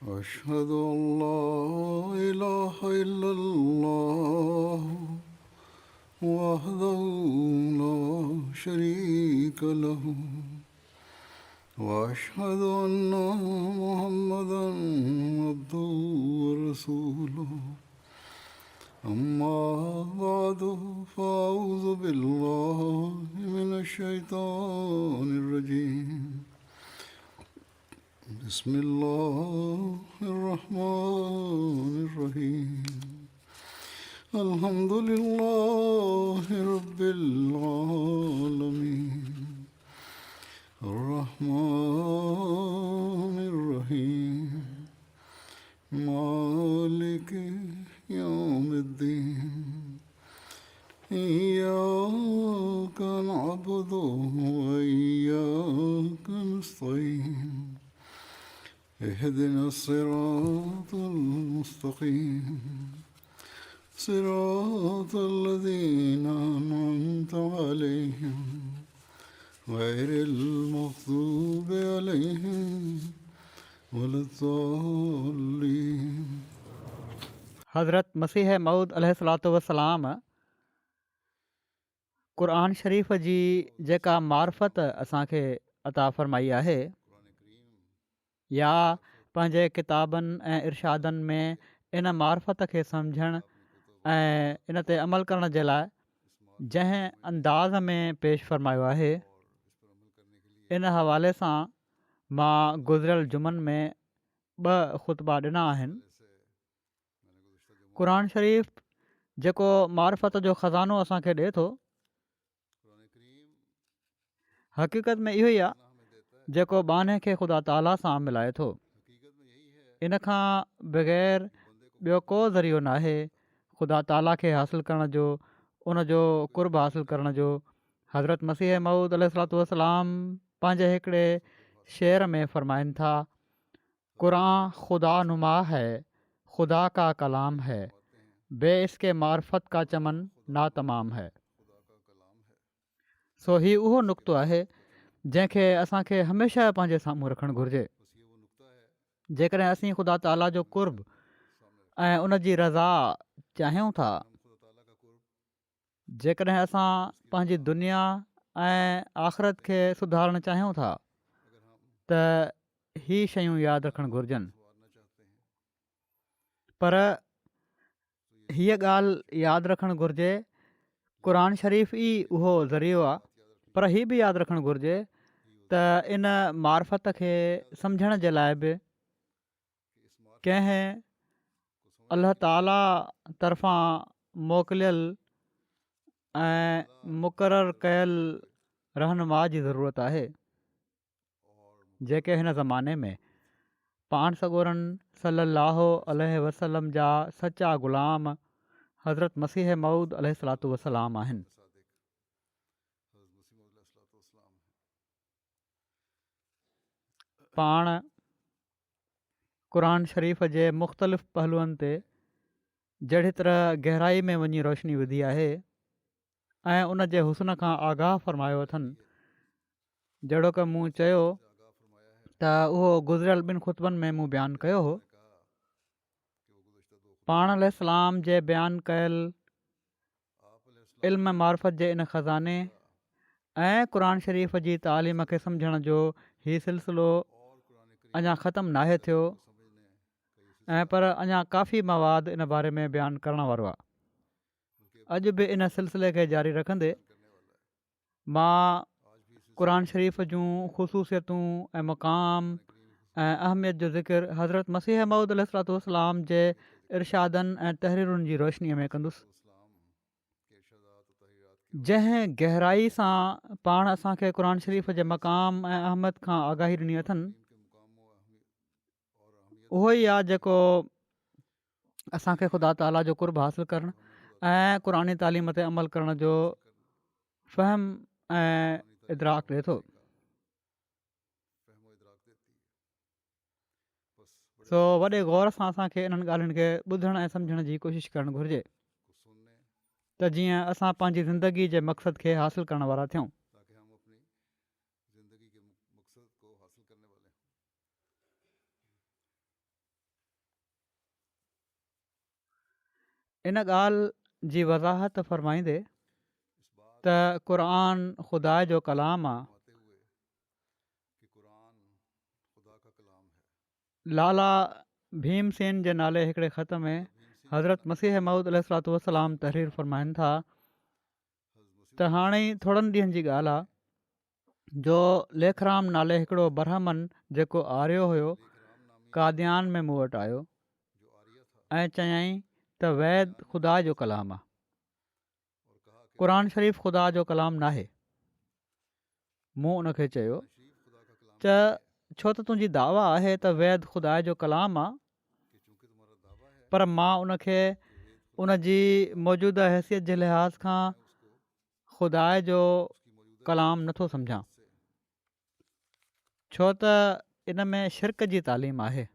أشهد أن لا إله إلا الله وحده لا شريك له وأشهد أن محمدا عبده ورسوله أما بعد فأعوذ بالله من الشيطان الرجيم بسم الله الرحمن الرحيم الحمد لله رب العالمين الرحمن الرحيم مالك يوم الدين إياك نعبد وإياك نستعين اهدنا الصراط المستقيم صراط الذين أنعمت عليهم غير المغضوب عليهم ولا الضالين. हज़रत मसीह मऊद अलैहिस्सलातु वस्सलाम क़ुरान शरीफ़ जी जेका मार्फत असांखे अता फ़रमाई आहे या पंहिंजे किताबनि ऐं इरशादनि में इन मार्फत खे समुझणु ऐं इन ते अमल करण जे लाइ जंहिं अंदाज़ में पेश फ़रमायो आहे इन हवाले सां मां गुज़िरियल जुमनि में 2 ख़ुतबा ॾिना आहिनि. क़ुरान शरीफ़ जेको मार्फत जो ख़ज़ानो असांखे ॾिए थो हक़ीक़त में इहो ई आहे जेको बाने खे ख़ुदा ताला सां मिलाए थो. इन खां बग़ैर ॿियो को ज़रियो नाहे ख़ुदा ताला खे हासिलु करण जो, उन जो क़ुर्ब हासिलु करण जो. हज़रत मसीह मऊद अलैहिस्सलातु वस्सलाम पंहिंजे हिकिड़े शेर में फ़रमाइनि था, क़ुरान ख़ुदा नुमा है, ख़ुदा का कलाम है, बे इसके मार्फत का चमन नातमाम है. सो हीउ उहो नुक़्तो आहे जंहिंखे असांखे हमेशह पंहिंजे साम्हूं रखणु घुरिजे. जेकॾहिं असीं ख़ुदा ताला जो क़ुर्ब ऐं उन जी रज़ा चाहियूं था, जेकॾहिं असां पंहिंजी दुनिया ऐं आख़िरत खे सुधारणु चाहियूं था त ही शयूं यादि रखणु घुरिजनि. पर हीअ ॻाल्हि यादि रखणु घुरिजे क़ुरान शरीफ़ ई उहो ज़रियो आहे, पर हीअ बि यादि रखणु घुरिजे त इन मार्फत खे समुझण जे लाइ बि कंहिं अल्लाह ताला तरफ़ां मोकिलियल ऐं मुक़ररु कयल रहनुमा जी ज़रूरत आहे, जेके हिन ज़माने में पाण सॻोरनि सल्लल्लाहु अलैहि वसल्लम जा सचा ग़ुलाम हज़रत मसीह मऊद अलैहिस्सलातु वस्सलाम आहिनि. पाण क़ुरान शरीफ़ जे मुख़्तलिफ़ पहलुअनि ते जहिड़ी तरह गहराई में वञी रोशनी विधी आहे ऐं उन जे हुस्न खां आगाह फ़रमायो अथनि, जहिड़ो की मूं चयो त उहो गुज़िरियल 2 ख़ुतबनि में मूं बयानु कयो हो. पाण अलैहिस्सलाम जे बयानु कयल इल्म मार्फत जे इन ख़ज़ाने ऐं क़ुरान शरीफ़ जी तालीम खे समुझण जो हीउ सिलसिलो अञा ख़तमु नाहे थियो ऐं पर अञा काफ़ी मवाद इन बारे में बयानु करण वारो आहे. अॼु बि इन सिलसिले खे जारी रखंदे मां क़ुरान शरीफ़ जूं ख़ुसूसियतूं ऐं मक़ाम ऐं अहमियत जो ज़िक्र हज़रत मसीह मऊद अलैहिस्सलातु वस्सलाम जे इरशादनि ऐं तहरीरुनि जी रोशनीअ में कंदुसि, जंहिं गहराई सां पाण असांखे क़ुरान शरीफ़ जे मक़ाम ऐं अहमियत खां आगाही ॾिनी अथनि. उहो ई आहे जेको असांखे ख़ुदा ताला जो क़ुर्ब हासिलु करणु ऐं क़ुरानी तालीम ते अमल करण जो फ़हम ऐं इदराक ॾिए थो. सो वॾे गौर सां असांखे इन्हनि ॻाल्हियुनि खे ॿुधण ऐं सम्झण जी कोशिशि करणु घुरिजे त जीअं असां पंहिंजी ज़िंदगी जे मक़सद खे हासिलु करण वारा थियूं. इन ॻाल्हि जी वज़ाहत फ़रमाईंदे त क़ुरान ख़ुदा जो कलाम आहे। लाला भीमसेन जे नाले हिकिड़े ख़त में हज़रत मसीह मऊद अलैहिस्सलातु वस्सलाम तहरीर फ़रमाइनि था त हाणे ई थोरनि ॾींहंनि जी ॻाल्हि आहे जो लेखराम नाले हिकिड़ो ब्राह्मन जेको आर्यो हुयो काद्यान में मूं वटि आयो ऐं चयाईं त वैद ख़ुदा जो कलाम आहे, क़ुरान शरीफ़ ख़ुदा जो कलाम नाहे। मूं उनखे चयो छो त तुंहिंजी दावा आहे त वैद ख़ुदा जो कलाम आहे, पर मां उनखे उन जी मौजूदा हैसियत जे लिहाज़ खां ख़ुदा जो कलाम नथो सम्झां, छो त इन में शिरक जी तालीम आहे।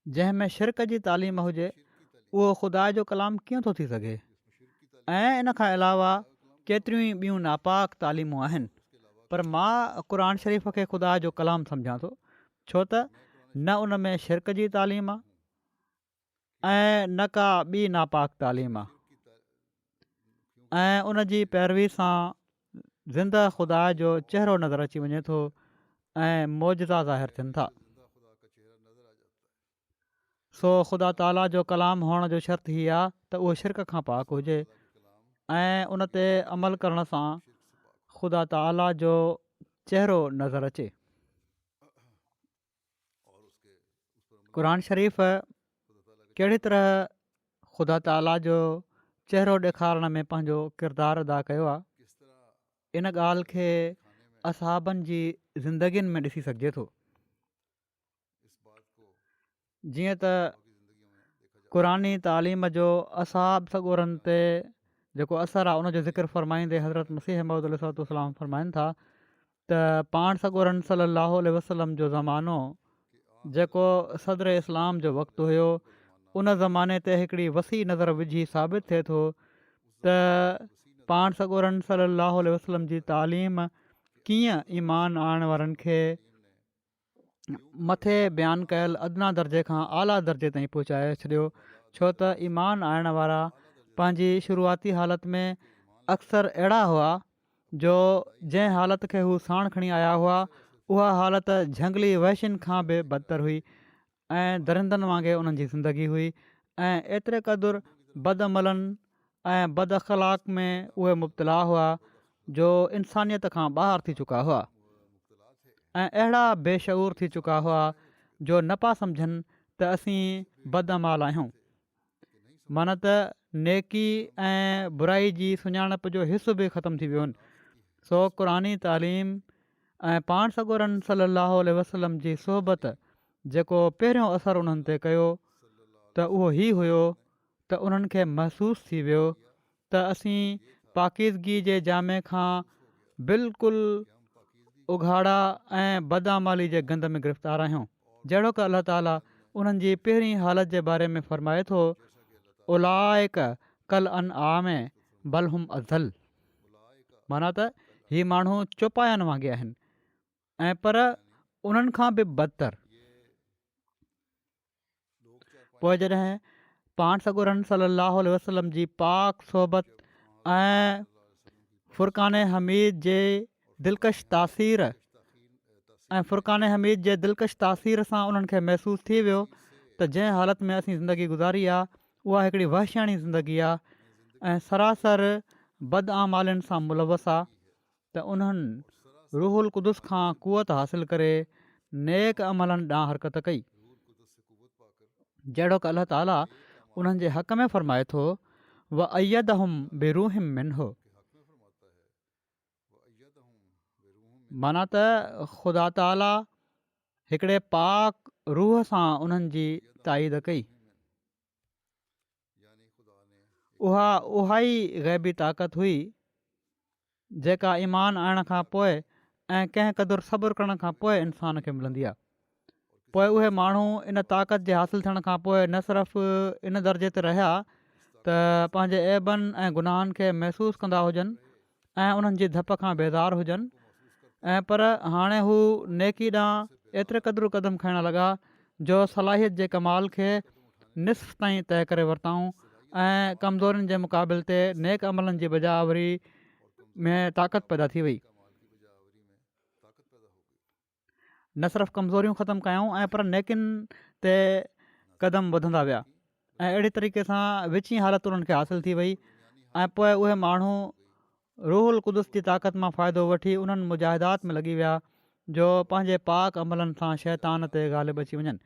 जंहिं में शिरक जी तालीम हुजे उहो ख़ुदा जो कलाम कीअं थो थी सघे। ऐं इन खां अलावा केतिरियूं ई ॿियूं नापाक तालीमूं आहिनि, पर मां क़ुर शरीफ़ खे ख़ुदा जो कलाम सम्झां थो, छो त न उन में शिरक जी तालीम आहे ऐं न का ॿी नापाक तालीम आहे, ऐं उन जी पैरवी सां ज़िंदह ख़ुदा जो चहिरो नज़र अची वञे थो ऐं मौजज़ा ज़ाहिर थियनि था। सो ख़ुदा ताला जो कलाम हुअण जो शर्त हीअ आहे त उहो शिरक खां पाक हुजे ऐं उन ते अमल करण सां ख़ुदा ताला जो चहिरो नज़र अचे। क़ुर शरीफ़ कहिड़ी तरह ख़ुदा ताला जो चहिरो ॾेखारण में पंहिंजो किरदारु अदा कयो आहे, इन ॻाल्हि खे असहाबनि जी ज़िंदगियुनि में ॾिसी सघिजे थो। जीअं त क़ुरानी तालीम जो असहाब सॻोरनि ते जेको असरु आहे उनजो ज़िक्र फ़रमाईंदे हज़रत मसीह मऊद अलैहिस्सलाम फ़रमाइनि था त पाण सॻोरनि सल्लल्लाहु अलैहि वसल्लम जो ज़मानो जेको सदर इस्लाम जो वक़्तु हुयो, उन ज़माने ते हिकिड़ी वसी नज़र विझी साबित थिए थो त पाण सॻोरनि सल्लल्लाहु अलैहि वसल्लम जी तालीम कीअं ईमान आणण वारनि खे मथे बयानु कयल अदना दर्जे खां आला दर्जे ताईं पहुचाए छॾियो, छो त ईमान आणण वारा पंहिंजी शुरूआती हालति में अक्सर अहिड़ा हुआ जो जंहिं हालति खे हू साण खणी आया हुआ उहा हालति झंगली वहशियुनि खां बि बदतर हुई ऐं दरिंदनि वांगुरु उन्हनि जी ज़िंदगी हुई ऐं एतिरे क़दुरु बदअमलनि ऐं बद अख़लाक में उहे मुब्तला हुआ जो इंसानियत खां ॿाहिरि थी चुका हुआ ऐं अहिड़ा बेशूर थी चुका हुआ जो न पिया सम्झनि त असीं बदअमाल आहियूं। माना त नेकी ऐं बुराई जी सुञाणप जो हिसो बि ख़तमु थी वियो आहिनि। सो क़ुरानी तालीम ऐं पाण सॻोरनि सल्लल्लाहु अलैहि वसल्लम जी सोहबत जेको पहिरियों असरु उन्हनि ते कयो त उहो ई हुयो त उन्हनि खे महसूसु थी वियो त असीं पाकीज़गी जे जामे खां बिल्कुलु उघाड़ा ऐं बदआमाली जे गंद में गिरफ़्तार आहियूं। जहिड़ो की अलाह ताला उन्हनि जी पहिरीं हालति जे बारे में फ़रमाए थो, उलाइक कल अनआम बल हुम अज़ल, माना त हीअ माण्हू चौपायनि वांगुरु आहिनि ऐं पर उन्हनि खां बि बदतर। पोइ जॾहिं पाण सॻोरनि सल्लल्लाहु अलैहि वसल्लम जी पाक सोहबत ऐं फ़ुरक़ान हमीद जे दिलकश तासीर सां उन्हनि खे महसूसु थी वियो त जंहिं हालति में असीं ज़िंदगी गुज़ारी आहे उहा हिकिड़ी वहशियाणी ज़िंदगी आहे ऐं सरासर बदआमालियुनि सां मुलवस आहे, त उन्हनि रूहुल क़ुदुस खां क़ुवत हासिल करे नेक अमलनि ॾांहुं हरकत कई। जहिड़ो की अलाह ताला उन्हनि जे हक़ में फ़रमाए थो, व अयदहुम बिरूहिम मिन्हु, माना त ख़ुदा ताला हिकिड़े पाक रूह सां उन्हनि जी ताईद कई। उहा ई ग़ैबी ताक़त हुई जेका ईमान आणण खां पोइ ऐं कंहिं क़दुरु सब्र करण खां पोइ इंसान खे मिलंदी आहे। पोइ उहे माण्हू इन ताक़त जे हासिलु थियण खां पोइ न सिर्फ़ु इन दर्जे ते रहिया त पंहिंजे ऐबनि ऐं गुनाहनि खे महसूसु कंदा हुजनि ऐं उन्हनि जी धप खां बेज़ार हुजनि, ऐं पर हाणे हू नेकी ॾांहुं एतिरे क़दुरु क़दम खणण लॻा जो सलाहियत जे कमाल खे निसफ़ ताईं तइ करे वरिताऊं ऐं कमज़ोरनि जे मुक़ाबिल ते नेक अमलनि जी बजावरी में ताक़त पैदा थी वई। न सिर्फ़ु कमज़ोरियूं ख़तमु कयूं ऐं पर नेकिन ते क़दम वधंदा विया ऐं अहिड़े तरीक़े सां विची हालत उन्हनि खे हासिलु थी वई ऐं पोइ उहे माण्हू रूहुल क़ुदुस जी ताक़त मां फ़ाइदो वठी उन्हनि मुजाहिदात में लॻी विया जो पंहिंजे पाक अमलनि सां शैतान ते ग़ालिब अची वञनि।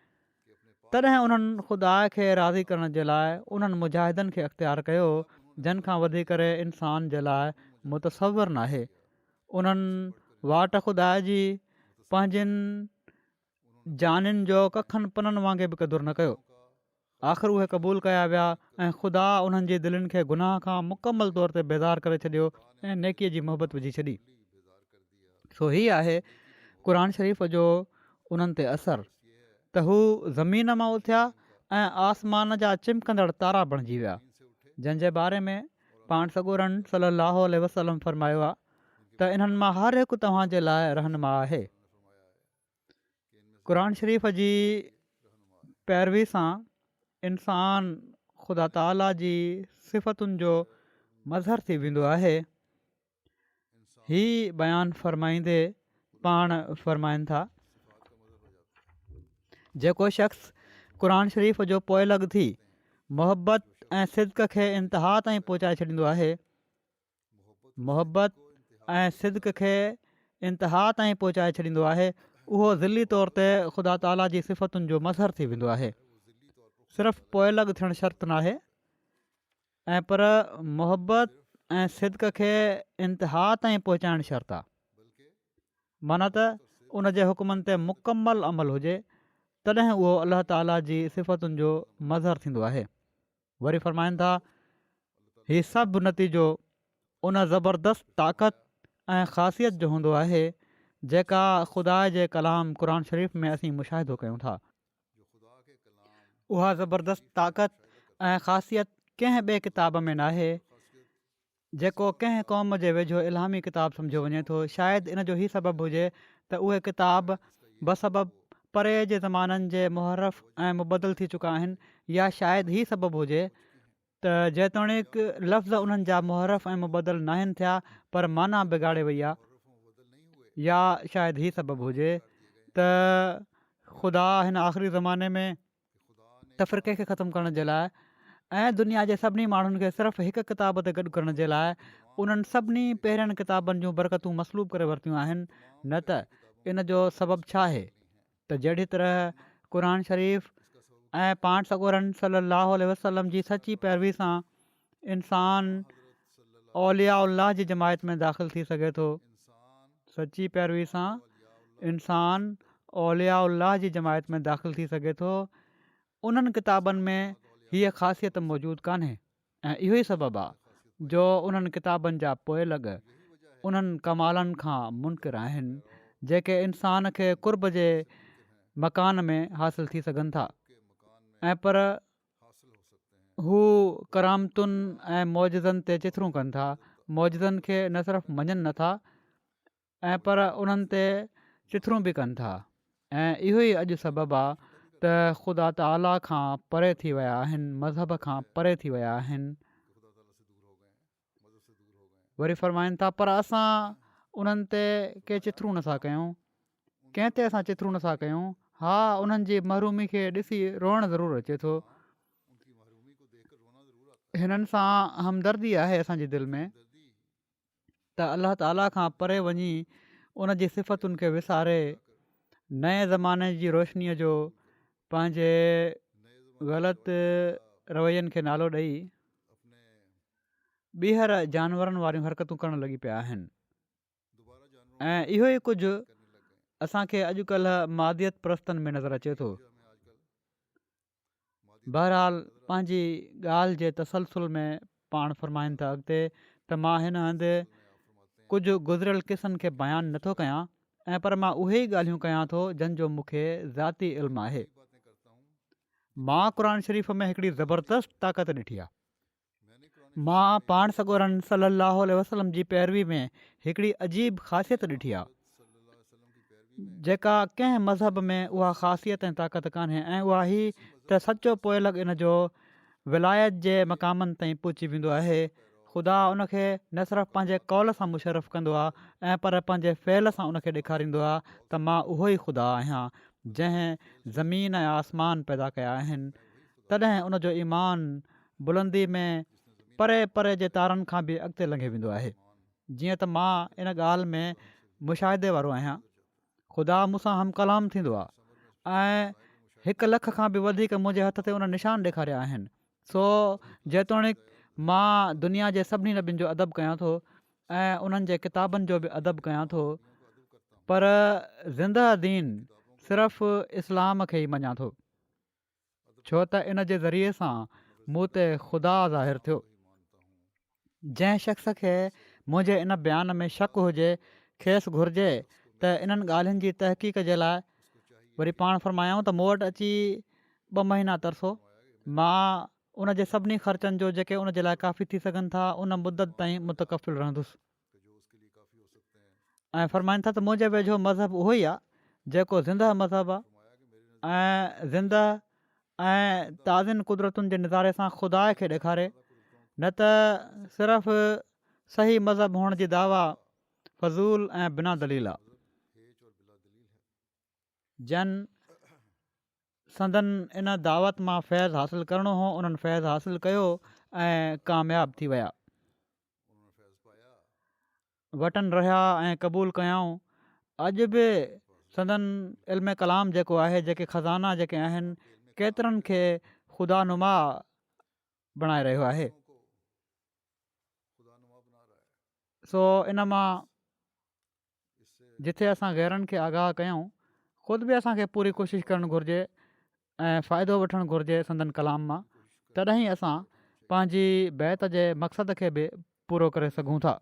तॾहिं उन्हनि ख़ुदा खे राज़ी करण जे लाइ उन्हनि मुजाहिदनि खे अख़्तियार कयो जिन खां वधी करे इंसान जे लाइ मुतसवर नाहे। उन्हनि वाट ख़ुदा जी पंहिंजनि जानियुनि जो कखनि पननि वांगुरु बि क़दुरु न कयो। आख़िर उहे क़बूल कया विया ऐं ख़ुदा उन्हनि जी दिलनि खे गुनाह खां मुकमल तौर ते बेज़ार करे छॾियो ऐं नेकीअ जी मोहबत विझी छॾी। सो हीअ आहे क़ुर शरीफ़ जो उन्हनि ते असरु त हू ज़मीन मां उथिया ऐं आसमान जा चिमकंदड़ तारा बणिजी विया, जंहिंजे बारे में पाण सॻोरन सलाहु वसलम फ़रमायो आहे त इन्हनि मां हर हिकु तव्हांजे लाइ रहनुमा आहे। क़ुर शरीफ़ जी पैरवी सां इंसान ख़ुदा ताला जी सिफ़तुनि जो मज़हर थी वेंदो आहे। हीउ बयानु फ़रमाईंदे पाण फ़रमाइनि था, जेको शख़्स क़ुर शरीफ़ जो पोइलॻ थी मुहबत ऐं सिदक खे इंतिहा ताईं पहुचाए छॾींदो आहे, मुहबत ऐं सिदक खे इंतिहा ताईं पहुचाए छॾींदो आहे, उहो ज़िली तौर ते ख़ुदा ताला जी सिफ़तुनि जो मज़हर थी वेंदो आहे। सिर्फ़ु पोइलॻ थियणु शर्त नाहे ऐं पर मुहबत ऐं सिदक खे इंतिहा ताईं पहुचाइणु शर्त आहे। माना त उन जे हुकमनि ते मुकमल अमल हुजे, तॾहिं उहो अलाह ताला जी सिफ़तुनि जो मज़हर थींदो आहे। वरी फ़रमाइनि था, हीउ सभु नतीजो उन ज़बरदस्त ताक़त ऐं ख़ासियत जो हूंदो आहे जेका ख़ुदा जे कलाम क़ुर शरीफ़ में असीं मुशाहिदो कयूं था। उहा ज़बरदस्त ताक़त ऐं ख़ासियत कंहिं ॿिए किताब में नाहे जेको कंहिं क़ौम जे वेझो इलामी किताब सम्झो वञे थो। शायदि इन जो ई सबबु हुजे त उहे किताब बसबबु परे जे ज़माननि जे मुहरफ़ ऐं मुबदल थी चुका आहिनि, या शायदि ई सबबु हुजे त जेतोणीकि लफ़्ज़ उन्हनि जा मुहरफ़ ऐं मुबदल न आहिनि थिया पर माना बिगाड़े वई आहे, या शायदि ई सबबु हुजे त ख़ुदा हिन आख़िरी ज़माने में तफ़रीक़े खे ख़तमु करण जे लाइ ऐं दुनिया जे सभिनी माण्हुनि खे सिर्फ़ु हिकु किताब ते गॾु करण जे लाइ उन्हनि सभिनी पहिरियनि किताबनि जूं बरकतूं मसलूब करे वरितियूं आहिनि। न त इन जो सबबु छा आहे त जहिड़ी तरह क़ुर शरीफ़ ऐं पाण सॻोरन सलाहु वसलम जी सची पैरवी सां इंसान औलिया उल्लाह जी जमायत में दाख़िल थी सघे थो, सची पैरवी सां इंसान औलिया उल्लाह जी जमायत में दाख़िल थी सघे थो, उन्हनि किताबनि में हीअ ख़ासियत मौजूदु कान्हे ऐं इहो ई सबबु आहे जो उन्हनि किताबनि जा पोइलॻ उन्हनि कमालनि खां मुनकिर आहिनि जेके इंसान खे कुर्ब जे मकान में हासिलु थी सघनि था। ऐं पर हू करामतुनि ऐं मौजज़नि ते चिथरूं कनि था, मौजज़नि खे न सिर्फ़ु मञनि नथा ऐं पर उन्हनि ते चिथरूं बि कनि था। ऐं इहो ई अॼु सबबु आहे त ख़ुदा ताला खां परे थी विया आहिनि, मज़हब खां परे थी विया आहिनि। वरी फ़रमाइनि था, पर असां उन्हनि ते के चिथरूं नथा कयूं, कंहिं ते असां चिथरूं नथा कयूं। हा, उन्हनि जी महरूमी खे ॾिसी रोअणु ज़रूरु अचे थो, हिननि सां हमदर्दी आहे असांजी दिलि में त अलाह ताला खां परे वञी उन जी सिफ़तुनि खे विसारे नए ज़माने जी रोशनीअ जो पंहिंजे ग़लति रवैयनि खे नालो ॾेई ॿीहर जानवरनि वारियूं हरकतूं करणु लॻी पिया आहिनि। ऐं इहो ई कुझु असांखे अॼुकल्ह मादियत प्रस्तनि में नज़र अचे थो। बहरहाल पंहिंजी ॻाल्हि जे तसलसुल में पाण फ़रमाइनि था अॻिते त मां हिन हंधि कुझु गुज़िरियल क़िसनि खे बयानु नथो कयां ऐं पर मां उहे ई ॻाल्हियूं कयां थो जंहिंजो मूंखे ज़ाती इल्मु आहे। मां क़ुर शरीफ़ में हिकिड़ी ज़बरदस्त ताक़त ॾिठी आहे। मां पाण सॻोरन सलाहु वसलम जी पैरवी में हिकिड़ी अजीब ख़ासियत ॾिठी आहे जेका कंहिं मज़हब में उहा ख़ासियत ऐं ताक़त कान्हे, ऐं उहा ई त त सचो पोइलॻ इन जो विलायत जे मक़ामनि ताईं पहुची वेंदो आहे। ख़ुदा उनखे न सिर्फ़ु पंहिंजे कौल सां मुशरफ़ कंदो आहे ऐं पर पंहिंजे फ़ैल सां उनखे ॾेखारींदो आहे त मां उहो ई ख़ुदा आहियां जंहिं ज़मीन ऐं आसमान पैदा कया आहिनि। तॾहिं उनजो ईमान बुलंदी में परे परे जे तारनि खां बि अॻिते लंघे वेंदो आहे। जीअं त मां इन ॻाल्हि में मुशाहिदे वारो आहियां, ख़ुदा मूंसां हम कलाम थींदो आहे ऐं 1 लख खां बि वधीक मुंहिंजे हथ ते उन निशान ॾेखारिया आहिनि। सो जेतोणीकि मां दुनिया जे सभिनी नबियुनि जो अदब कयां थो ऐं उन्हनि जे किताबनि जो बि अदब कयां थो, पर ज़िंदह दीन सिर्फ़ु इस्लाम खे ई मञा थो, छो त इन जे ज़रिए सां मूं ते ख़ुदा ज़ाहिरु थियो। जंहिं शख़्स खे मुंहिंजे इन बयान में शक हुजे खेसि घुरिजे त इन्हनि ॻाल्हियुनि जी तहक़ीक़ जे लाइ वरी पाण फरमायूं त मूं वटि अची 2 महीना तरसो, मां उन जे सभिनी ख़र्चनि जो जेके उन जे लाइ काफ़ी थी सघनि था उन मुदत ताईं मुतकफ़िल रहंदुसि। ऐं फरमाइनि था त मुंहिंजे वेझो मज़हब उहो ई आहे जेको ज़िंदह मज़हब आहे ऐं ज़िंदह ऐं ताज़िन कुदरतुनि जे नज़ारे सां ख़ुदा खे ॾेखारे, न त सिर्फ़ु सही मज़हब हुअण जी दावा फज़ूल ऐं बिना दलील आहे। जन संदन इन दावत मां फैज़ हासिलु करिणो हो, उन्हनि फैज़ हासिलु कयो ऐं कामयाबु थी विया, वटनि रहिया ऐं क़बूलु कयाऊं। अॼु बि संदन इल्म कलाम जेको आहे, जेके ख़ज़ाना जेके आहिनि, केतिरनि खे ख़ुदा नुमा बणाए रहियो आहे। सो इन मां जिथे असां गैरनि खे आगाह कयूं, ख़ुदि बि असांखे पूरी कोशिशि करणु घुरिजे ऐं फ़ाइदो वठणु घुरिजे संदन कलाम मां, तॾहिं असां पंहिंजी बैत जे मक़सद खे बि पूरो करे सघूं था।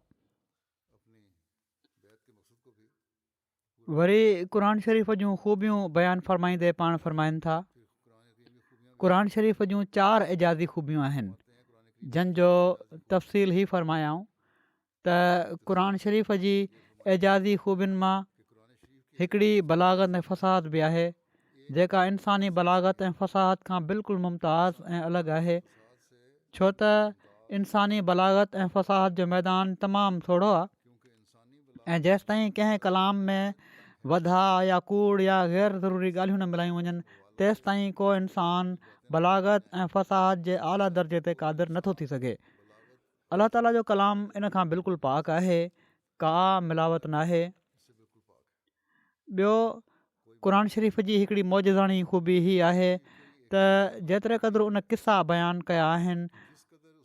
वरी क़ुर शरीफ़ जूं ख़ूबियूं बयानु फ़रमाईंदे पाण फ़रमाइनि था, क़ुर शरीफ़ जूं 4 एजाज़ी ख़ूबियूं आहिनि जंहिंजो तफ़सील ई फ़रमायाऊं त क़ुर शरीफ़ जी एजाज़ी ख़ूबियुनि मां हिकिड़ी बलागत ऐं फ़साहत बि आहे, जेका इंसानी बलागत ऐं फ़साहत खां बिल्कुलु मुमताज़ ऐं अलॻि आहे, छो त इंसानी बलागत ऐं फ़साहत जो मैदान तमामु थोरो आहे ऐं जेसि ताईं कंहिं कलाम में वधा या कूड़ या ग़ैर ज़रूरी ॻाल्हियूं न मिलायूं वञनि, तेसि ताईं को इंसानु बलागत ऐं फ़साहत जे आला दर्जे ते क़ादिर नथो थी सघे। अलाह ताला जो कलाम इन खां बिल्कुलु पाक आहे, का मिलावट न आहे। ॿियो क़ुर शरीफ़ जी हिकिड़ी मौजज़ाणी ख़ूबी ही आहे त जेतिरे क़दुरु उन क़िसा बयानु कया आहिनि,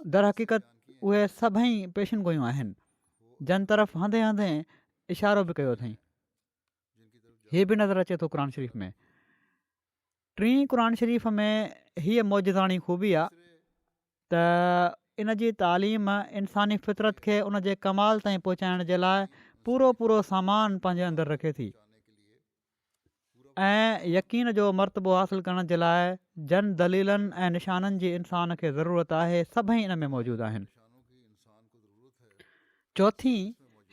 दर हक़ीक़त उहे सभई पेशिन गोयूं आहिनि जन तरफ़ हंधे हंधे इशारो बि कयो अथई। हीअ बि नज़र अचे थो क़ुर शरीफ़ में। टीं क़ुर शरीफ़ में हीअ मौजज़ाणी ख़ूबी आहे त इन जी तालीम इंसानी फितरत खे उन जे कमाल ताईं पहुचाइण जे लाइ पूरो सामान पंहिंजे अंदरु रखे थी ऐं यकीन जो मर्तबो हासिलु करण जे लाइ जन दलीलनि ऐं निशाननि जी इंसान खे ज़रूरत आहे, सभई इन में मौजूदु आहिनि। चौथीं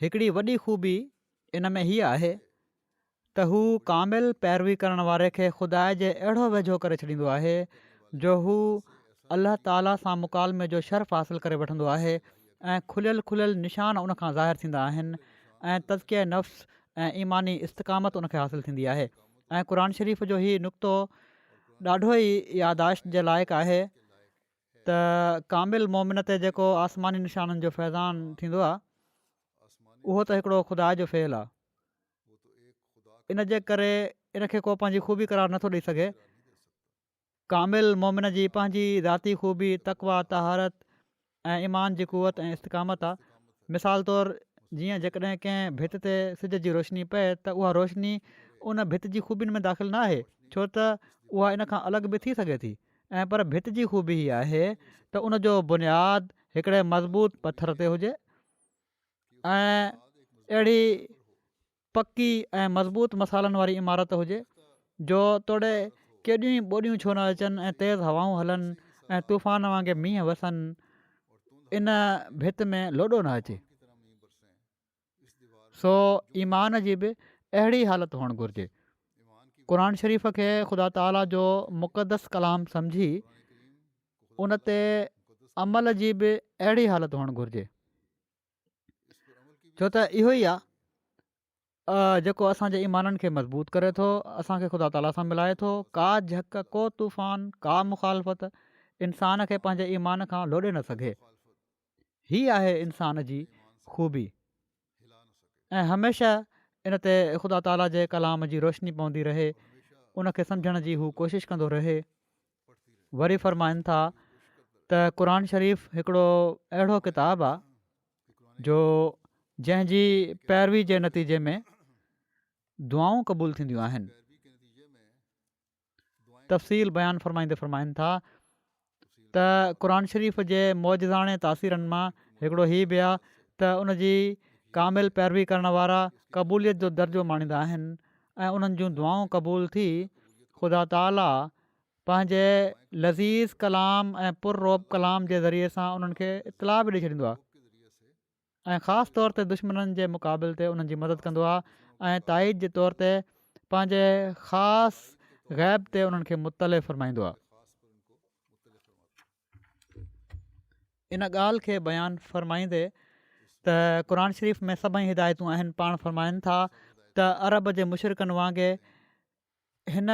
हिकिड़ी वॾी ख़ूबी इन में हीअ आहे त हू कामिल पैरवी करण वारे खे ख़ुदा जे अहिड़ो वेझो करे छॾींदो आहे जो हू अलाह ताला सां मुकालमे जो शर्फ़ हासिलु करे वठंदो आहे ऐं खुलियल निशान उन खां ज़ाहिर थींदा आहिनि ऐं तज़किया नफ़्स ऐं ईमानी इस्तक़ामत उनखे हासिलु थींदी आहे। ऐं क़ुर शरीफ़ जो हीउ नुक़्तो ॾाढो ई यादाश्त जे लाइक़ु आहे त कामिल मोमिन ते जेको आसमानी निशाननि जो फैज़ान थींदो आहे, उहो त हिकिड़ो ख़ुदा जो फ़ेल आहे। इन जे करे इनखे को पंहिंजी ख़ूबी करार नथो ॾेई सघे। कामिल मोमिन जी पंहिंजी ذाती ख़ूबी तक़वा, तहारत ऐं ईमान जी क़ुवत ऐं इस्तक़ामत आहे। मिसाल तौरु जीअं जेकॾहिं कंहिं भित ते सिज जी रोशनी पए त उहा रोशनी उन भित जी ख़ूबियुनि में दाख़िल न आहे, छो त उहा इन खां अलॻि बि थी सघे थी ऐं पर भित जी ख़ूबी हीअ आहे त उन जो बुनियादु हिकिड़े मज़बूत पथर ते हुजे ऐं अहिड़ी पकी ऐं मज़बूत मसालनि वारी इमारत हुजे जो तोड़े केॾियूं ई ॿोॾियूं छो न अचनि ऐं तेज़ हवाऊं हलनि ऐं तूफ़ान वांगुरु मींहं वसनि, इन भित में लोॾो न अचे। सो ईमान जी बि अहिड़ी हालति हुअणु घुरिजे। क़ुर शरीफ़ खे ख़ुदा ताला जो मुक़दस कलाम सम्झी उन ते अमल जी बि अहिड़ी हालति हुअणु घुरिजे, छो त इहो ई आहे जेको असांजे ईमाननि खे मज़बूत करे थो, असांखे ख़ुदा ताला सां मिलाए थो। का झक, को तूफ़ान, का मुखालफ़त इंसान खे पंहिंजे ईमान खां लोॾे न सघे। हीअ आहे इंसान जी ख़ूबी, ऐं हमेशह इन ते ख़ुदा ताला जे कलाम जी रोशनी पवंदी रहे, उनखे सम्झण जी हू कोशिशि कंदो रहे। वरी फ़रमाइनि था त क़ुर शरीफ़ हिकिड़ो अहिड़ो किताबु आहे जो जंहिंजी पैरवी जे नतीजे में दुआऊं क़बूलु थींदियूं आहिनि। तफ़सील बयानु फ़रमाईंदे था त क़ुर शरीफ़ जे मौजज़ाणे तासीरनि मां हिकिड़ो हीउ बि आहे त उन जी कामिल पैरवी करण वारा क़बूलियत जो दर्जो माणींदा आहिनि ऐं उन्हनि जूं दुआऊं क़बूल थी ख़ुदा ताला पंहिंजे लज़ीज़ कलाम ऐं पुररोब कलाम जे ज़रिए सां उन्हनि खे इतलाह बि ॾेई छॾींदो आहे ऐं ख़ासि तौर ते दुश्मननि जे मुक़ाबले ते उन्हनि जी मदद कंदो आहे ऐं ताईद जे तौर ते पंहिंजे ख़ासि ग़ैब ते उन्हनि खे मुतले फ़रमाईंदो आहे। इन ॻाल्हि खे बयानु फ़रमाईंदे त क़ुर शरीफ़ में सभई हिदायतूं आहिनि। पाण फ़रमाइनि था त अरब जे मुशरिकनि वांगुरु हिन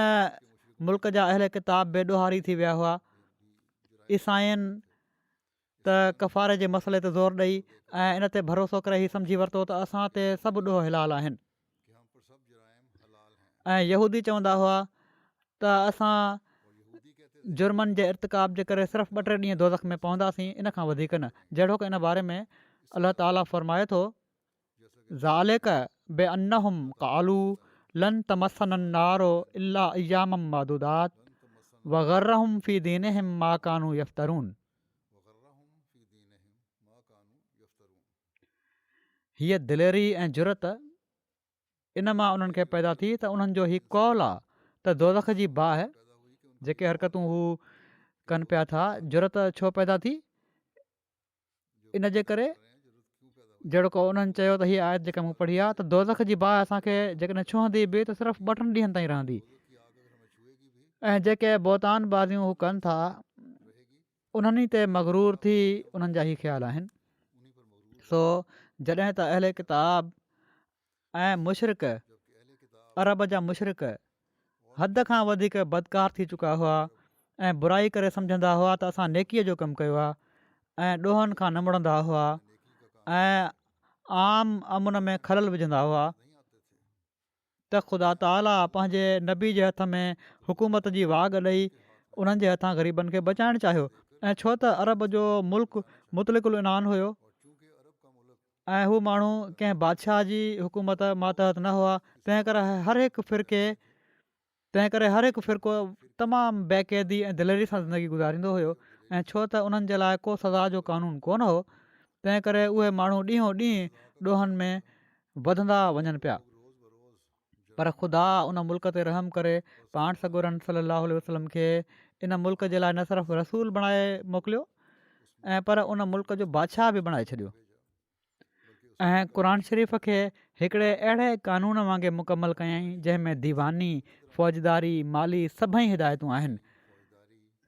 मुल्क जा अहल किताब बेॾोहारी थी विया हुआ। ईसाइनि त कफ़ारे जे मसइले ते ज़ोर ॾेई ऐं इन ते भरोसो करे हीउ सम्झी वरितो त असां ते सभु ॾोह हिलाल आहिनि, ऐं यहूदी चवंदा हुआ त असां जुर्मनि जे इर्तिकाब जे करे सिर्फ़ु 2-3 ॾींहं दोज़ख में पवंदासीं, इन खां वधीक न। जहिड़ो की इन बारे में अलाह ताला फ़रमाए थो ज़ालिक बे अन्नहुम क़ालू लन तमस्सन अन्नारो इल्ला अय्यामम मादूदात वग़र्रहुम फ़ी दीनिहिम मा कानू यफ़्तरून। हीअ दिलेरी ऐं जुरत इन मां उन्हनि खे पैदा थी त उन्हनि जो हीउ कौल आहे त दोज़ख जी बाहि जेके हरकतूं हू कनि पिया था, जुरत छो पैदा थी? इन जे करे जहिड़ो को उन्हनि चयो त हीअ आयत जेका मूं पढ़ी आहे त दोज़ख जी बाहि असांखे जेकॾहिं छुहंदी बि त सिर्फ़ु 2-3 ॾींहंनि ताईं रहंदी, ऐं जेके बोतान बाज़ियूं हू कनि था उन्हनि ते मग़रूर थी उन्हनि जा ई ख़्याल आहिनि। सो जॾहिं त अहले किताब ऐं मुशरिक, अरब जा मुशरिक हद खां वधीक बदकार थी चुका हुआ ऐं बुराई करे सम्झंदा हुआ त असां नेकीअ जो कमु कयो आहे ऐं ॾोहनि खां न मुड़ंदा हुआ ऐं आम अमुन में खलल विझंदा हुआ, त ख़ुदा ताला पंहिंजे नबी जे हथ में हुकूमत जी वाग ॾेई उन्हनि जे हथां ग़रीबनि खे बचाइणु चाहियो। ऐं छो त अरब जो मुल्क मुतलिकुल इनान हुयो ऐं हू माण्हू कंहिं बादशाह जी हुकूमत मातहत न हुआ, तंहिं करे हर हिकु फ़िरक़ो तमामु बेक़ैदी ऐं दिलेरी सां ज़िंदगी गुज़ारींदो हुयो। ऐं छो त उन्हनि जे लाइ को सज़ा जो कानून कोन हो, तंहिं करे उहे माण्हू ॾींहों ॾींहुं ॾोहनि में वधंदा वञनि पिया। पर ख़ुदा उन मुल्क ते रहम करे पाण सॻोरन सल्लल्लाहु अलैहि वसल्लम खे इन मुल्क जे लाइ न सिर्फ़ु रसूल बणाए मोकिलियो ऐं पर उन मुल्क जो बादशाह बि बणाए छॾियो ऐं क़ुर शरीफ़ खे हिकिड़े अहिड़े क़ानून वांगुरु मुकमल कयईं जंहिंमें दीवानी, फ़ौजदारी, माली सभई हिदायतूं आहिनि।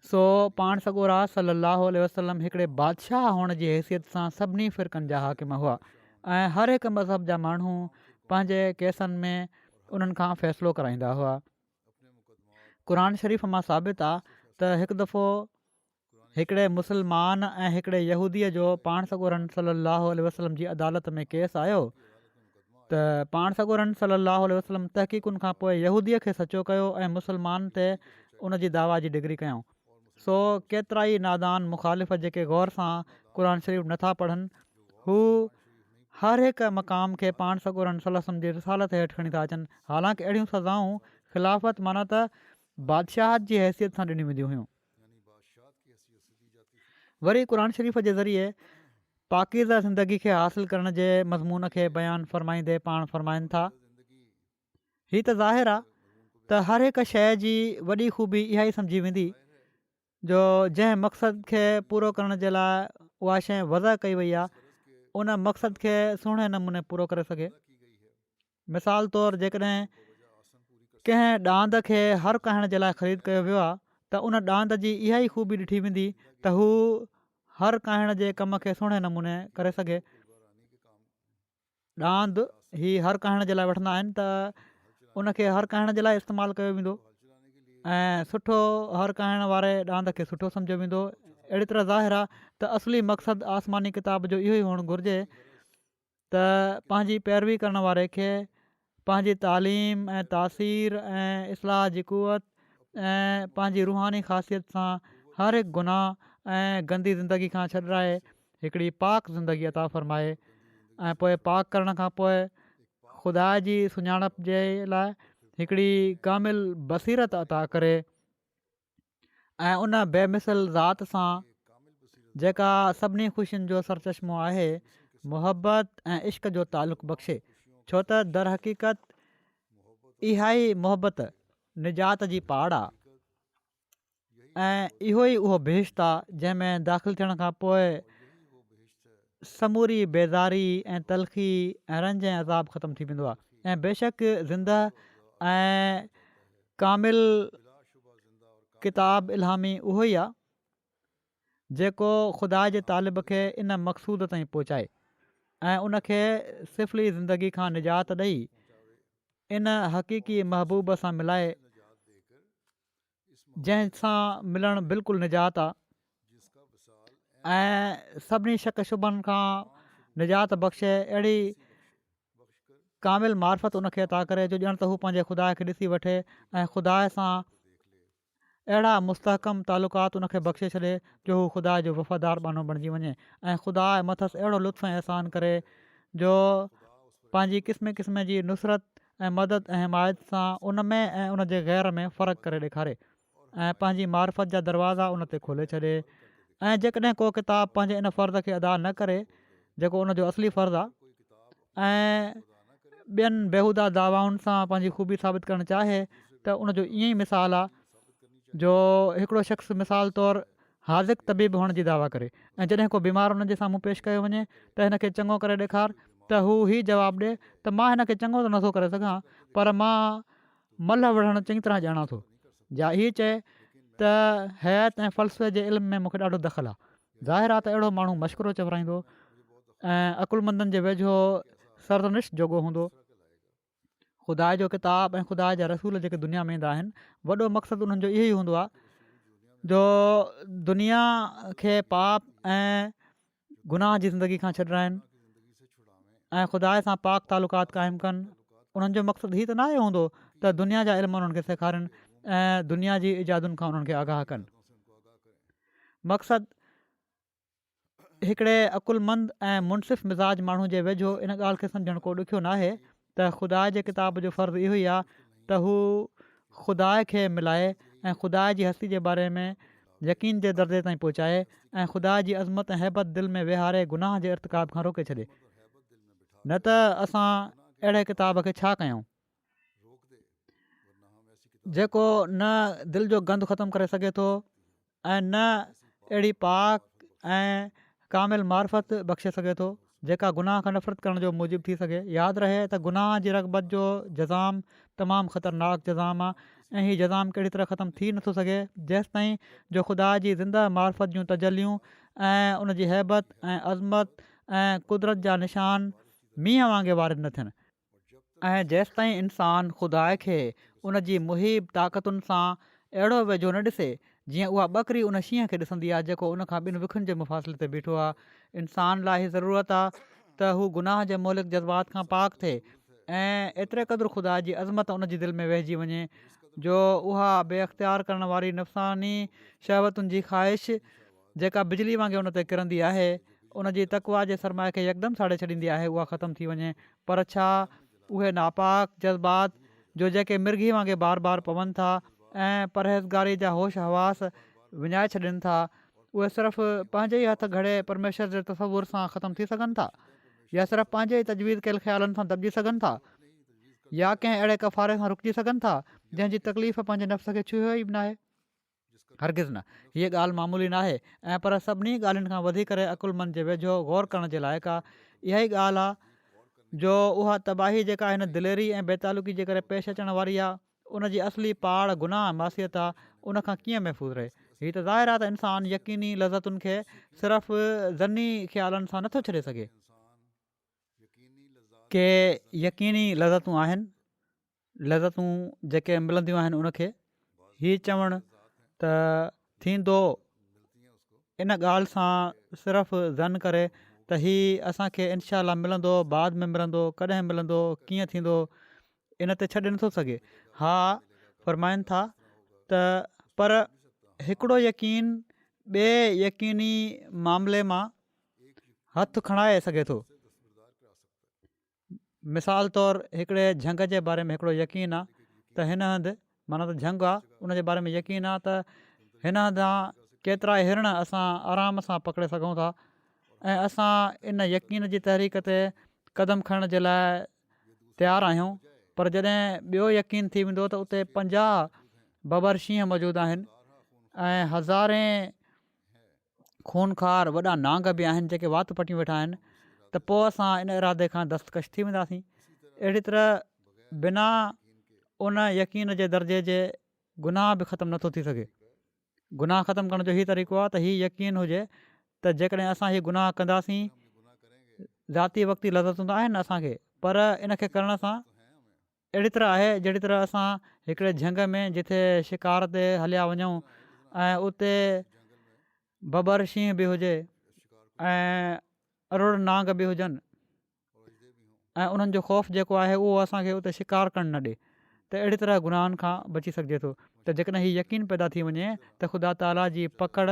सो पाण सॻोरा सल्लल्लाहु अलैहि वसल्लम हिकिड़े बादशाह हुअण जी हैसियत सां सभिनी फ़िरक़नि जा हाकिम हुआ ऐं हर हिकु मज़हब जा माण्हू पंहिंजे केसनि में उन्हनि खां फ़ैसिलो कराईंदा हुआ। क़ुर शरीफ़ मां साबित आहे त हिकु दफ़ो हिकिड़े मुस्लमान ऐं हिकिड़े यहूदीअ जो पाण सॻोरन सल्लल्लाहु अलैहि वसल्लम जी अदालत में केस आयो त पाण सॻोरन सल्लल्लाहु अलैहि वसल्लम तहक़ीक़ुनि खां पोइ यहूदीअ खे सचो कयो ऐं मुस्लमान ते उन जी दावा जी डिग्री कयूं। सो केतिरा ई नादान मुख़ालिफ़ जेके ग़ौर सां क़ुर शरीफ़ नथा पढ़नि, हू हर हिकु मक़ाम खे पाण सॻोरन सल्लल्लाहु अलैहि वसल्लम जी रिसालत हेठि खणी था अचनि। हालांकि अहिड़ियूं सज़ाऊं ख़िलाफ़त माना त बादशाहत जी हैसियत सां ॾिनियूं वेंदियूं हुयूं। वरी क़ुर शरीफ़ जे ज़रिए पाकीज़ा ज़िंदगी खे हासिलु करण जे मज़मून खे बयानु फ़रमाईंदे पाण फ़रमाइनि था हीअ त ज़ाहिर आहे त हर हिकु शइ जी वॾी ख़ूबी इहा ई सम्झी वेंदी जो जंहिं मक़सद खे पूरो करण जे लाइ उहा शइ वज़ह कई वई आहे उन मक़सद खे सुहिणे नमूने पूरो करे सघे। मिसाल तौरु जेकॾहिं कंहिं ॾांद खे हर कहाइण जे लाइ ख़रीद कयो वियो आहे त उन ॾांद जी इहा ई ख़ूबी ॾिठी वेंदी त हू हर कहाइण जे कम खे सुहिणे नमूने करे सघे। ॾांद ही हर कहाइण जे लाइ वठंदा आहिनि त उनखे हर कहाइण जे लाइ इस्तेमालु कयो वेंदो ऐं सुठो हर कहाइण वारे ॾांद खे सुठो सम्झियो वेंदो। अहिड़ी तरह ज़ाहिर आहे त असली मक़सदु आसमानी किताब जो इहो ई हुअणु घुरिजे त पंहिंजी पैरवी करण वारे खे पंहिंजी तालीम ऐं तासीर ऐं इस्लाह जी क़ुवत ऐं पंहिंजी रुहानी ख़ासियत सां हर हिकु गुनाह ऐं गंदी ज़िंदगी खां छॾाए हिकिड़ी पाक ज़िंदगी अता फ़रमाए ऐं पोइ पाक करण खां पोइ ख़ुदा जी सुञाणप जे लाइ हिकिड़ी कामिल बसीरत अता करे ऐं उन बेमिसल ज़ात सां जेका सभिनी ख़ुशियुनि जो सरचश्मो आहे मुहबत ऐं इश्क जो तालुक़ु बख़्शे। छो त दर हक़ीक़त इहा ई मुहबत निजात जी पाड़ आहे ऐं इहो ई उहो बेहिश्त आहे जंहिंमें दाख़िल थियण खां पोइ समूरी बेज़ारी ऐं तलख़ी ऐं रंज ऐं अज़ाब ख़तमु थी वेंदो आहे। ऐं बेशक ज़िंदह ऐं कामिल किताब इल्हामी उहो ई आहे जेको ख़ुदा जे तालिब खे इन मक़सूद ताईं पहुचाए ऐं उनखे सिफ़ली ज़िंदगी खां निजात ॾेई इन हक़ीक़ी महबूब सां मिलाए जंहिंसां मिलणु बिल्कुलु निजात आहे ऐं सभिनी शक शुबनि खां निजात बख़्शे। अहिड़ी कामिल मार्फत उनखे अता करे जो ॼण त हू पंहिंजे ख़ुदा खे ॾिसी वठे ऐं ख़ुदा सां अहिड़ा मुस्तहकम तालुक़ात उनखे बख़्शे छॾे जो हू ख़ुदा जो वफ़ादार बानो बणिजी वञे ऐं ख़ुदा मथस अहिड़ो लुत्फ़ ऐं अहसान करे जो पंहिंजी क़िस्म क़िस्म जी नुसरत ऐं मदद ऐं हिमायत सां उन में ऐं उन जे ग़ैर में फ़र्क़ु करे ॾेखारे ऐं पंहिंजी मार्फत जा दरवाज़ा उन ते खोले छॾे। ऐं जेकॾहिं को किताब पंहिंजे इन फ़र्ज़ खे अदा न करे जेको उनजो असली फ़र्ज़ु आहे ऐं ॿियनि बेहूदा दावाउनि सां पंहिंजी ख़ूबी साबित करणु चाहे त उनजो ईअं ई मिसाल आहे जो हिकिड़ो शख़्स मिसाल तौरु हाज़िक तबीब हुअण जी दावा करे ऐं जॾहिं को बीमार हुननि जे साम्हूं पेश कयो वञे त हिन खे चङो करे ॾेखार त हू ई जवाबु ॾिए त मां हिन खे चङो त नथो करे सघां पर मां मल वढ़णु चङी तरह ॼाणा थो। या हीअ चए त हयात ऐं फ़लसफ़े जे इल्म में मूंखे ॾाढो दख़ल आहे। ज़ाहिर आहे त अहिड़ो माण्हू मशकिरो चवराईंदो ऐं अकुलमंदनि जे वेझो सरदनिश जोॻो हूंदो। ख़ुदा जो किताब ऐं ख़ुदा जा रसूल जेके दुनिया में ईंदा आहिनि वॾो मक़सदु उन्हनि जो इहो ई हूंदो आहे जो दुनिया खे पाप ऐं गुनाह जी ज़िंदगी खां छॾाइनि ऐं ख़ुदा सां पाक तालुक़ात क़ाइमु कनि। उन्हनि जो मक़सदु हीअ त न आहे हूंदो त दुनिया जा इल्म उन्हनि खे सेखारनि ऐं दुनिया जी इजादुनि खां उन्हनि खे आगाह कनि। मक़सदु हिकिड़े अकुलमंद ऐं मुनसिफ़ मिज़ाज माण्हू जे वेझो इन ॻाल्हि खे सम्झणु को ॾुखियो न आहे त ख़ुदा जे किताब जो फ़र्ज़ु इहो ई आहे त हू ख़ुदा खे मिलाए ऐं ख़ुदा जी हस्ती जे बारे में यकीन जे दर्जे ताईं पहुचाए ऐं ख़ुदा जी अज़मत ऐं हैबत दिलि में विहारे गुनाह जे इर्तिकाब खां रोके छॾे। न त असां अहिड़े किताब खे छा कयूं जेको न दिलि जो गंद ख़तमु करे सघे थो ऐं न अहिड़ी पाक ऐं कामिल मार्फत बख़्शे सघे थो जेका गुनाह खां नफ़रत करण जो मूजिबु थी सघे। यादि रहे त गुनाह जी रग़बत जो जज़ाम तमामु ख़तरनाक जज़ाम आहे ऐं हीउ जज़ाम कहिड़ी तरह ख़तमु थी नथो सघे जेसिताईं जो ख़ुदा जी ज़िंदा मार्फत जूं तजलियूं ऐं उनजी हैबत ऐं अज़मत ऐं कुदरत जा निशान मींहं वांगुरु वारिद न थियनि ऐं जेसिताईं इंसानु ख़ुदा खे उन जी मुहिब ताक़तुनि सां अहिड़ो वेझो न ॾिसे जीअं उहा ॿकरी उन शींहं खे ॾिसंदी आहे जेको उनखां ॿिनि विखुनि जे मुफ़ासिले ते बीठो आहे। इंसान लाइ हीअ ज़रूरत आहे त हू गुनाह जे मोलिक जज़्बात खां पाक थिए ऐं एतिरे क़दुरु ख़ुदा जी अज़मत उन जी दिलि में वहिजी वञे जो उहा बेअख़्तियार करण वारी नफ़सानी शहवतुनि जी ख़्वाहिश जेका बिजली वांगुरु उन ते किरंदी आहे उन जी तक़वा जे सरमाए खे यकदमि साड़े छॾींदी आहे उहा ख़तमु थी वञे। पर छा उहे नापाक जज़्बात जो जेके मिर्गी वांगुरु बार बार पवनि था ऐं परहेज़गारी जा होश हवास विञाए छॾनि था उहे सिर्फ़ु पंहिंजे ई हथ घड़े परमेश्वर जे तसवुर सां ख़तमु थी सघनि था या सिर्फ़ु पंहिंजे ई तजवीज़ कयल ख़्यालनि सां दॿिजी सघनि था या कंहिं अहिड़े कफ़ारे सां रुकिजी सघनि था जंहिंजी तकलीफ़ पंहिंजे नफ़्स खे छुयो ई बि न आहे। हरगिज़ न, हीअ ॻाल्हि मामूली न आहे ऐं पर सभिनी ॻाल्हियुनि खां वधी करे अकुलमंद जे वेझो ग़ौर करण जे लाइक़ु आहे। इहा ई ॻाल्हि आहे जो उहा तबाही जेका हिन दिलेरी ऐं बेतालुकी जे करे पेश अचण वारी आहे उन जी असली पाड़ गुनाह मासियत आहे उन खां कीअं महफ़ूज़ रहे। हीअ त ज़ाहिर आहे त इंसानु यकीनी लज़तुनि खे सिर्फ़ु ज़नी ख़्यालनि सां नथो छॾे सघे। के यकीनी लज़तूं आहिनि, लज़तूं जेके मिलंदियूं आहिनि उनखे हीअ चवणु त थींदो इन ॻाल्हि सां सिर्फ़ु ज़न करे त हीअ असांखे इनशा अल्लाह मिलंदो, बाद में मिलंदो, कॾहिं मिलंदो, कीअं थींदो, इन ते छॾे नथो सघे। हा फ़रमाइनि था त पर हिकिड़ो यकीन ॿिए यकीनी मामले मां हथु खणाए सघे थो। मिसाल तौरु हिकिड़े झंग जे बारे में हिकिड़ो यकीन आहे त हिन हंधि माना त झंग आहे, उन जे बारे में यकीन आहे त हिन हंधां केतिरा हिरण असां आराम सां पकिड़े सघूं था ऐं असां इन यकीन जी तहरीक ते क़दम खणण जे लाइ तयारु आहियूं। पर जॾहिं ॿियो यकीन थी वेंदो त उते 50 बबर शींहं मौजूदु आहिनि ऐं हज़ारे खूनखार वॾा नांग बि आहिनि जेके वात पटियूं वेठा आहिनि, त पोइ असां इन इरादे खां दस्तकश थी वेंदासीं। अहिड़ी तरह बिना उन यकीन जे दर्जे जे गुनाह बि ख़तमु नथो थी सघे। गुनाह ख़तमु करण जो हीउ तरीक़ो आहे त हीउ यकीन हुजे त जेकॾहिं असां हीउ गुनाह कंदासीं, ज़ाती वक़्ती लज़तूं त आहिनि असांखे, पर इन खे करण सां अहिड़ी तरह आहे जहिड़ी तरह असां हिकिड़े झंग में जिथे शिकार ते हलिया वञूं ऐं उते बबर शींहं बि हुजे ऐं अरुड़ नांग बि हुजनि ऐं उन्हनि जो ख़ौफ़ जेको आहे उहो असांखे उते शिकार करणु न ॾिए, त अहिड़ी तरह गुनाहनि खां बची सघिजे थो। त जेकॾहिं हीउ यकीन पैदा थी वञे त ख़ुदा ताला जी पकड़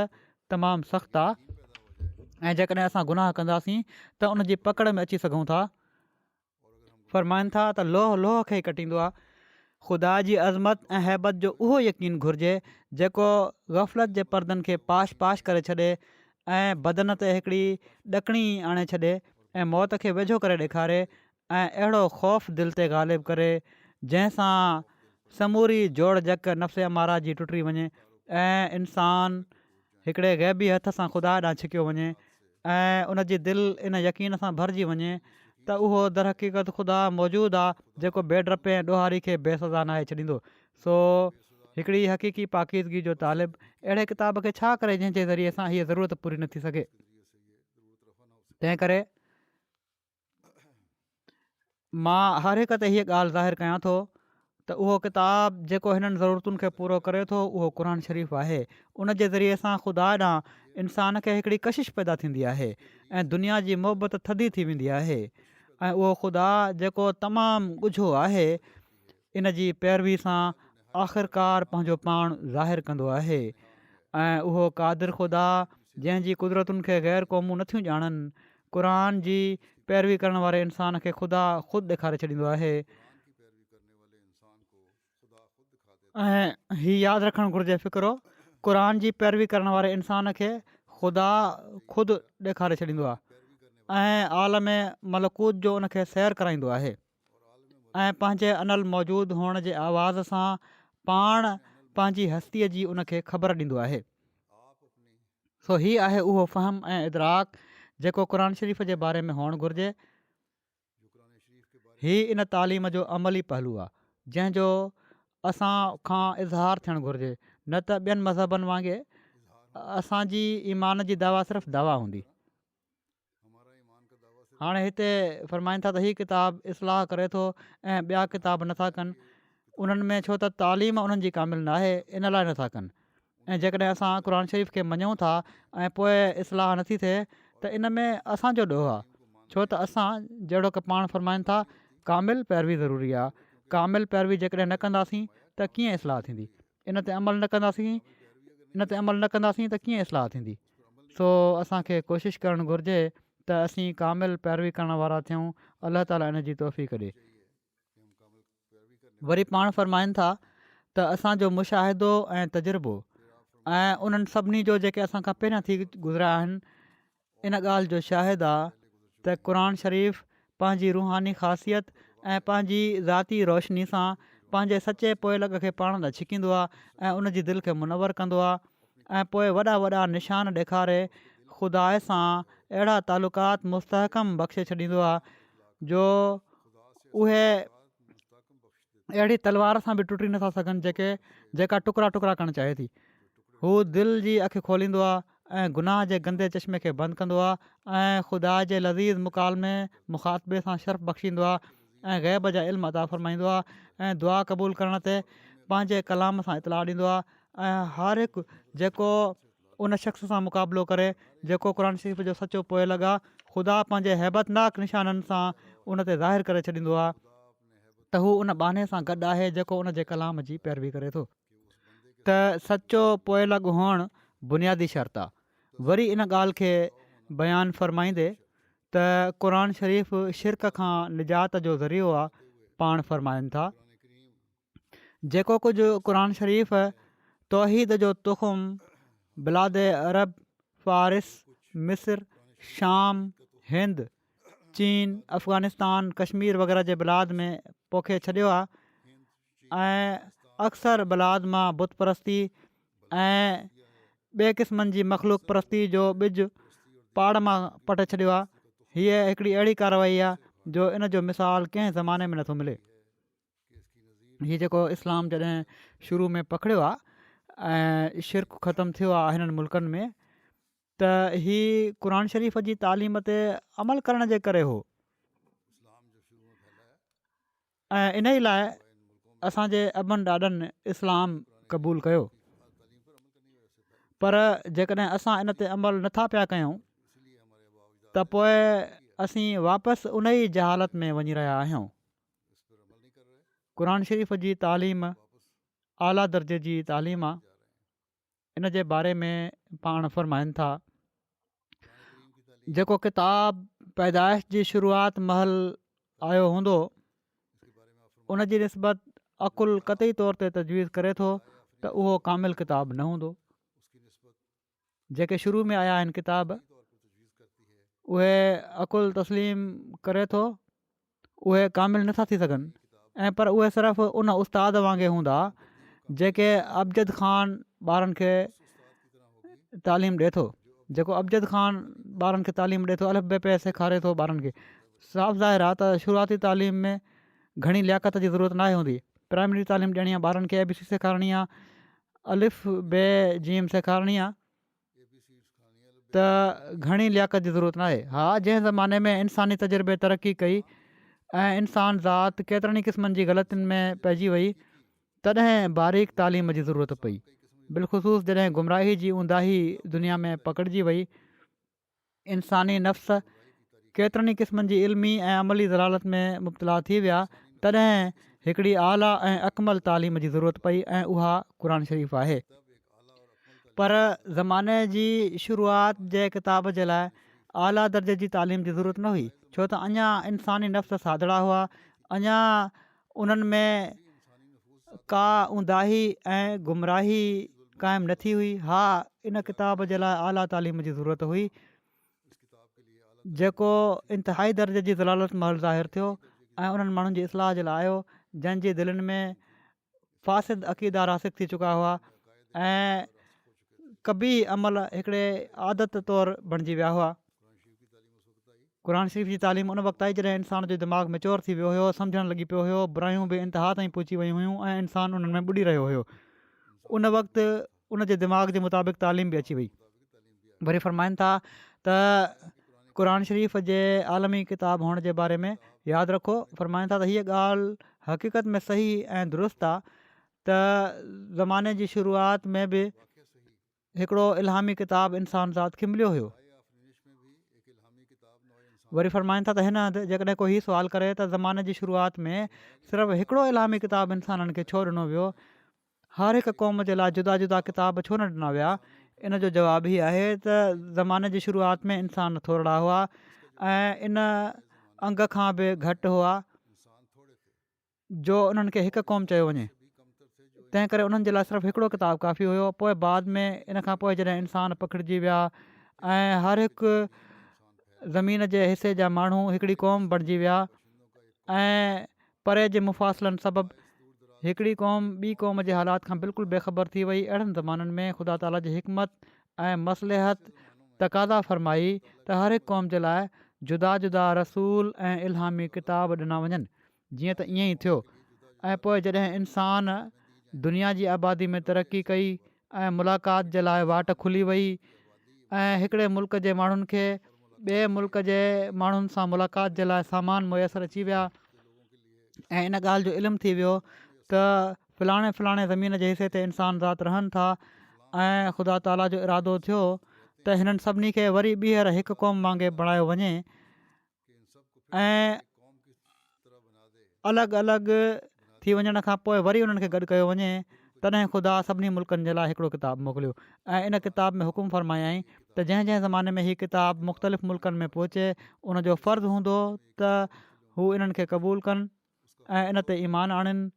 तमामु सख़्तु आहे ऐं जेकॾहिं असां गुनाह कंदासीं त उन जी पकड़ में अची सघूं था। फ़रमाइनि था त लोह लोह खे ई कटींदो आहे। ख़ुदा जी अज़मत ऐं हैबत जो उहो यकीन घुरिजे जेको ग़फ़लत जे परदनि खे पाश पाश करे छॾे ऐं बदन ते हिकिड़ी ॾकणी आणे छॾे ऐं मौत खे वेझो करे ॾेखारे ऐं अहिड़ो ख़ौफ़ दिलि ते ग़ालिब करे जंहिंसां समूरी जोड़ जक नफ़्स अमारा जी टुटी वञे ऐं इंसानु हिकिड़े ग़ैबी हथ सां ख़ुदा ॾांहुं छिकियो वञे ऐं उन जी दिलि इन यकीन सां भरिजी वञे त उहो दर हक़ीक़त ख़ुदा मौजूदु आहे जेको बेडरपे ऐं ॾोहारी खे बेसज़ा नाहे छॾींदो। सो हिकिड़ी हक़ीक़ी पाकीज़गी जो तालिब अहिड़े किताब खे छा करे जंहिंजे ज़रिए सां हीअ ज़रूरत पूरी न थी सघे। तंहिं करे मां हर हिक ते हीअ ॻाल्हि ज़ाहिर कयां थो त उहो किताब जेको हिननि ज़रूरतुनि खे पूरो करे थो उहो क़ुर शरीफ़ आहे। उन जे ज़रिए सां ख़ुदा ॾांहुं इंसान खे हिकिड़ी कशिश पैदा थींदी आहे ऐं दुनिया जी मोहबत थधी थी वेंदी आहे ऐं उहो ख़ुदा जेको तमामु ॻुझो आहे इन जी पैरवी सां आख़िरकार पंहिंजो पाण ज़ाहिरु कंदो आहे ऐं उहो क़ादिर ख़ुदा जंहिंजी कुदरतुनि खे ग़ैर क़ौमूं नथियूं ॼाणनि, क़ुर जी पैरवी करण वारे इंसान खे ख़ुदा ख़ुदि ॾेखारे छॾींदो आहे। ऐं हीअ यादि रखणु घुरिजे फ़िक्रो, क़ुर जी पैरवी करण वारे इंसान खे ख़ुदा ख़ुदि ॾेखारे छॾींदो आहे ऐं आलम मलकूत जो उनखे सैर कराईंदो आहे ऐं पंहिंजे अनल मौजूदु हुअण जे आवाज़ सां पाण पंहिंजी हस्तीअ जी उनखे ख़बर ॾींदो आहे। सो हीअ आहे उहो फ़हम ऐं इदराक जेको क़ुर शरीफ़ जे बारे में हुअणु घुरिजे। हीअ इन तालीम जो अमली पहलू आहे जंहिंजो असां खां इज़हार थियणु घुरिजे, न त ॿियनि मज़हबनि वांगुरु असांजी ईमान जी दवा सिर्फ़ु दवा हूंदी। हाणे हिते फ़रमाइनि था त हीअ किताब इस्लाह करे थो ऐं ॿिया किताब नथा कनि उन्हनि में, छो त तालीम उन्हनि जी कामिल न आहे, इन लाइ नथा कनि। ऐं जेकॾहिं असां क़ुर शरीफ़ खे मञूं था ऐं पोइ इस्लाह नथी थिए त इन में असांजो ॾोह आहे, छो त असां जहिड़ो की पाण फ़रमाइनि था कामिल पैरवी ज़रूरी आहे। कामिल पैरवी जेकॾहिं न कंदासीं त कीअं इस्लाह थींदी, इन ते अमल न कंदासीं त कीअं इस्लाह थींदी। सो असांखे कोशिशि करणु घुरिजे त असीं कामिल पैरवी करण वारा थियूं। अलाह ताला इन जी तौफ़ीक़ ॾिए। वरी पाण फ़रमाइनि था त असांजो मुशाहिदो ऐं तजुर्बो ऐं उन्हनि सभिनी जो जेके असां खां पहिरियां थी गुज़रिया आहिनि इन ॻाल्हि जो शाहिदु आहे त क़ुर शरीफ़ पंहिंजी रूहानी ख़ासियत ऐं पंहिंजी ज़ाती रोशनी सां पंहिंजे सचे पोइ लॻ खे पाण ॾांहुं छिकींदो आहे ऐं उन जी दिलि खे मुनवर कंदो आहे ऐं पोइ वॾा वॾा निशान ॾेखारे ख़ुदा सां अहिड़ा तालुकात मुस्तहकम बख़्शे छॾींदो आहे जो उहे अहिड़ी तलवार सां बि टुटी नथा सघनि जेका टुकड़ा टुकड़ा करणु चाहे थी। हू दिलि जी अखि खोलींदो आहे ऐं गुनाह जे गंदे चश्मे खे बंदि कंदो आहे ऐं ख़ुदा जे लज़ीज़ मुकालमे मुखातबे सां शर्फ़ बख़्शींदो आहे ऐं ग़ैब जा इल्म अता फ़रमाईंदो आहे ऐं दुआ क़बूलु करण ते पंहिंजे कलाम सां इतलाह ॾींदो आहे ऐं हर हिकु जेको उन शख़्स सां मुक़ाबिलो करे जेको क़ुर शरीफ़ जो सचो पोइ लॻा, ख़ुदा पंहिंजे हैबतनाक निशाननि सां उन ते ज़ाहिर करे छॾींदो आहे त हू उन बाने सां गॾु आहे जेको उन जे कलाम जी पैरवी करे थो। त सचो पोइ लॻ हुअणु बुनियादी शर्त आहे। वरी इन ॻाल्हि खे बयानु फ़रमाईंदे त क़ुर शरीफ़ शिरक खां निजात जो ज़रियो आहे, पाण फ़रमाइनि था जेको कुझु क़ुर शरीफ़ तौहीद जो तुख़ुम बिलाद अरब, फ़ारिस, मिस्र, शाम, हिंद, चीन, अफ़गानिस्तान, कश्मीर वग़ैरह जे बिलाद में पोखे छॾियो आहे ऐं अक्सर बिलाद मां बुत परस्ती ऐं ॿिए क़िस्मनि जी मख़लूक परस्ती जो ॿिज पाड़ मां पटे छॾियो आहे। हीअ हिकिड़ी अहिड़ी कारवाई आहे जो इन जो मिसाल कंहिं ज़माने में नथो मिले। हीअ जेको इस्लाम जॾहिं शुरू में पकड़ियो आहे ऐं शिरक ख़तमु थियो आहे हिननि मुल्कनि में, त हीअ क़ुर शरीफ़ जी तालीम ते अमल करण जे करे हो ऐं इन ई लाइ असांजे अबनि ॾाॾनि इस्लाम क़बूलु कयो। पर जेकॾहिं असां इन ते अमल नथा पिया कयूं त पोइ असीं वापसि उन ई जहालत में वञी रहिया आहियूं। क़ुर शरीफ़ जी तालीम आला दर्जे जी तालीम आहे। इन जे बारे में पाण फ़रमाइनि था जेको किताब पैदाइश जी शुरूआति महल आयो हूंदो उन जी निस्बत अक़ुल क़तई तौर ते तजवीज़ करे थो त उहो कामिल किताब न हूंदो। जेके शुरू में आया आहिनि किताब उहे अक़ुल तस्लीम करे थो, उहे कामिल नथा थी सघनि ऐं पर उहे सिर्फ़ु उन उस्ताद वांगुरु हूंदा जेके अबजद ख़ान ॿारनि खे तालीम ॾिए थो। जेको अबजद ख़ान ॿारनि खे तालीम ॾिए थो, अलिफ़ बे पे सेखारे थो ॿारनि खे। साफ़ ज़ाहिर आहे त शुरूआती तालीम में घणी लियाक़त जी ज़रूरत न हूंदी। प्राइमरी तालीम ॾियणी आहे ॿारनि खे, ABC सेखारणी आहे, अलिफ़ बे जीम सेखारणी आहे, त घणी लियाक़त जी ज़रूरत न आहे। हा, जंहिं ज़माने में इंसानी तजुर्बे तरक़ी कई ऐं इंसान ज़ात केतिरनि ई क़िस्मनि जी ग़लतियुनि में पइजी वई, तॾहिं बारीक तालीम जी ज़रूरत पई। बिलख़ुसूस जॾहिं गुमराही जी ऊंदाही दुनिया में पकड़िजी वई, इंसानी नफ़्स केतिरनि ई क़िस्मनि जी इल्मी ऐं अमली ज़लालत में मुब्तला थी विया, तॾहिं हिकिड़ी आला ऐं अकमल तालीम जी ज़रूरत पई ऐं उहा क़ुर शरीफ़ आहे। पर ज़माने जी शुरूआति जे किताब जे लाइ आला दर्जे जी तालीम जी ज़रूरत न हुई, छो त अञा इंसानी नफ़्स सादड़ा हुआ, अञा उन्हनि में का ऊंदाही ऐं गुमराही क़ाइमु न थी हुई। हा, इन किताब जे लाइ आला तालीम जी ज़रूरत हुई जेको इंतिहाई दर्जे जी ज़लालत महल ज़ाहिर थियो ऐं उन्हनि माण्हुनि जी इस्लाह जे लाइ आयो जंहिंजी दिलनि में फ़ासिद अक़ीदा रासिक थी चुका हुआ ऐं कबी अमल हिकिड़े आदत तौरु बणिजी विया हुआ। क़ुर शरीफ़ जी तालीम उन वक़्तु आई जॾहिं इंसान जो दिमाग़ मैच्योर थी वियो हुयो, सम्झणु लॻी पियो हुयो, बुरायूं बि इंतिहा ताईं पहुची वियूं हुयूं ऐं इंसानु उन्हनि में ॿुॾी रहियो हुयो। उन वक़्तु उन जे दिमाग़ जे मुताबिक़ तालीम बि अची वई। वरी फ़रमाइनि था त क़ुर शरीफ़ जे आलमी किताब हुअण जे बारे में यादि रखो। फ़रमाइनि था त हीअ ॻाल्हि हक़ीक़त में सही ऐं दुरुस्त आहे त ज़माने जी शुरूआति में बि हिकिड़ो इल्हामी किताब इंसान ज़ात खे मिलियो हुयो। वरी फ़रमाइनि था त हिन हंधि जेकॾहिं कोई हीउ सुवालु करे त ज़माने जी शुरूआति में सिर्फ़ु हिकिड़ो इल्हामी किताब इंसाननि खे छो ॾिनो वियो, हर हिकु क़ौम जे लाइ जुदा जुदा किताब छो न ॾिना विया, इन जो जवाबु हीअ आहे त ज़माने जी शुरूआति में इंसान थोरा हुआ ऐं इन अंग खां बि घटि हुआ जो उन्हनि खे हिकु क़ौम चयो वञे। तंहिं करे उन्हनि जे लाइ सिर्फ़ु हिकिड़ो किताबु काफ़ी हुयो। पोइ बाद में इन खां पोइ जॾहिं इंसान पखिड़िजी विया ऐं हर हिकु ज़मीन जे हिसे जा माण्हू हिकिड़ी क़ौम बणिजी विया ऐं परे जे मुफ़ासिलनि सबबु हिकिड़ी क़ौम ॿी क़ौम जे हालात खां बिल्कुलु बेख़बर थी वई। अहिड़नि ज़माननि में ख़ुदा ताला जी हिकमत ऐं मसलिहत तक़ाज़ा फ़रमाई त हर हिकु क़ौम जे लाइ जुदा जुदा रसूल ऐं इल्हामी किताब ॾिना वञनि। जीअं त ईअं ई थियो ऐं पोइ जॾहिं इंसान दुनिया जी आबादी में तरक़ी कई ऐं मुलाक़ात जे लाइ वाट खुली वई ऐं हिकिड़े मुल्क जे माण्हुनि खे ॿिए मुल्क जे माण्हुनि सां मुलाक़ात जे लाइ सामान मुयसरु अची विया ऐं इन ॻाल्हि जो इल्मु थी वियो त फलाणे फलाणे ज़मीन जे हिसे ते इंसान ज़ात रहनि था ऐं ख़ुदा ताला जो इरादो थियो त हिननि सभिनी खे वरी ॿीहर हिकु क़ौम वांगुरु बणायो वञे ऐं अलॻि अलॻि थी वञण खां पोइ वरी उन्हनि खे गॾु कयो वञे तॾहिं ख़ुदा सभिनी मुल्कनि जे लाइ हिकिड़ो किताबु मोकिलियो ऐं इन किताब में हुकुम फ़रमायाईं त जंहिं जंहिं ज़माने में हीअ किताबु मुख़्तलिफ़ मुल्कनि में पहुचे उनजो फ़र्ज़ु हूंदो त हू इन्हनि खे क़बूलु कनि ऐं इन ते ईमान आणनि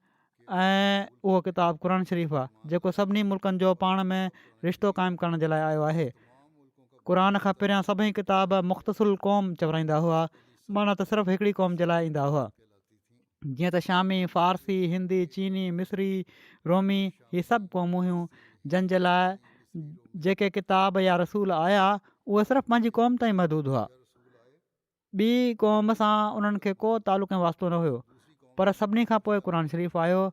ऐं उहो किताबु क़ुर शरीफ़ आहे जेको सभिनी मुल्कनि जो पाण में रिश्तो क़ाइमु करण जे लाइ आयो आहे। क़ुर खां पहिरियां सभई किताब मुख़्तसुल क़ौम चवराईंदा हुआ माना त सिर्फ़ु हिकिड़ी क़ौम जे लाइ ईंदा हुआ जीअं त शामी फ़ारसी हिंदी चीनी मिस्री रोमी इहे सभु क़ौमूं हुयूं जंहिंजे लाइ जेके किताब या रसूल आया उहे सिर्फ़ु पंहिंजी क़ौम ताईं महदूदु हुआ ॿी क़ौम सां उन्हनि खे को तालुक़ ऐं वास्तो न हुयो पर सभिनी खां पोइ क़ुर शरीफ़ आयो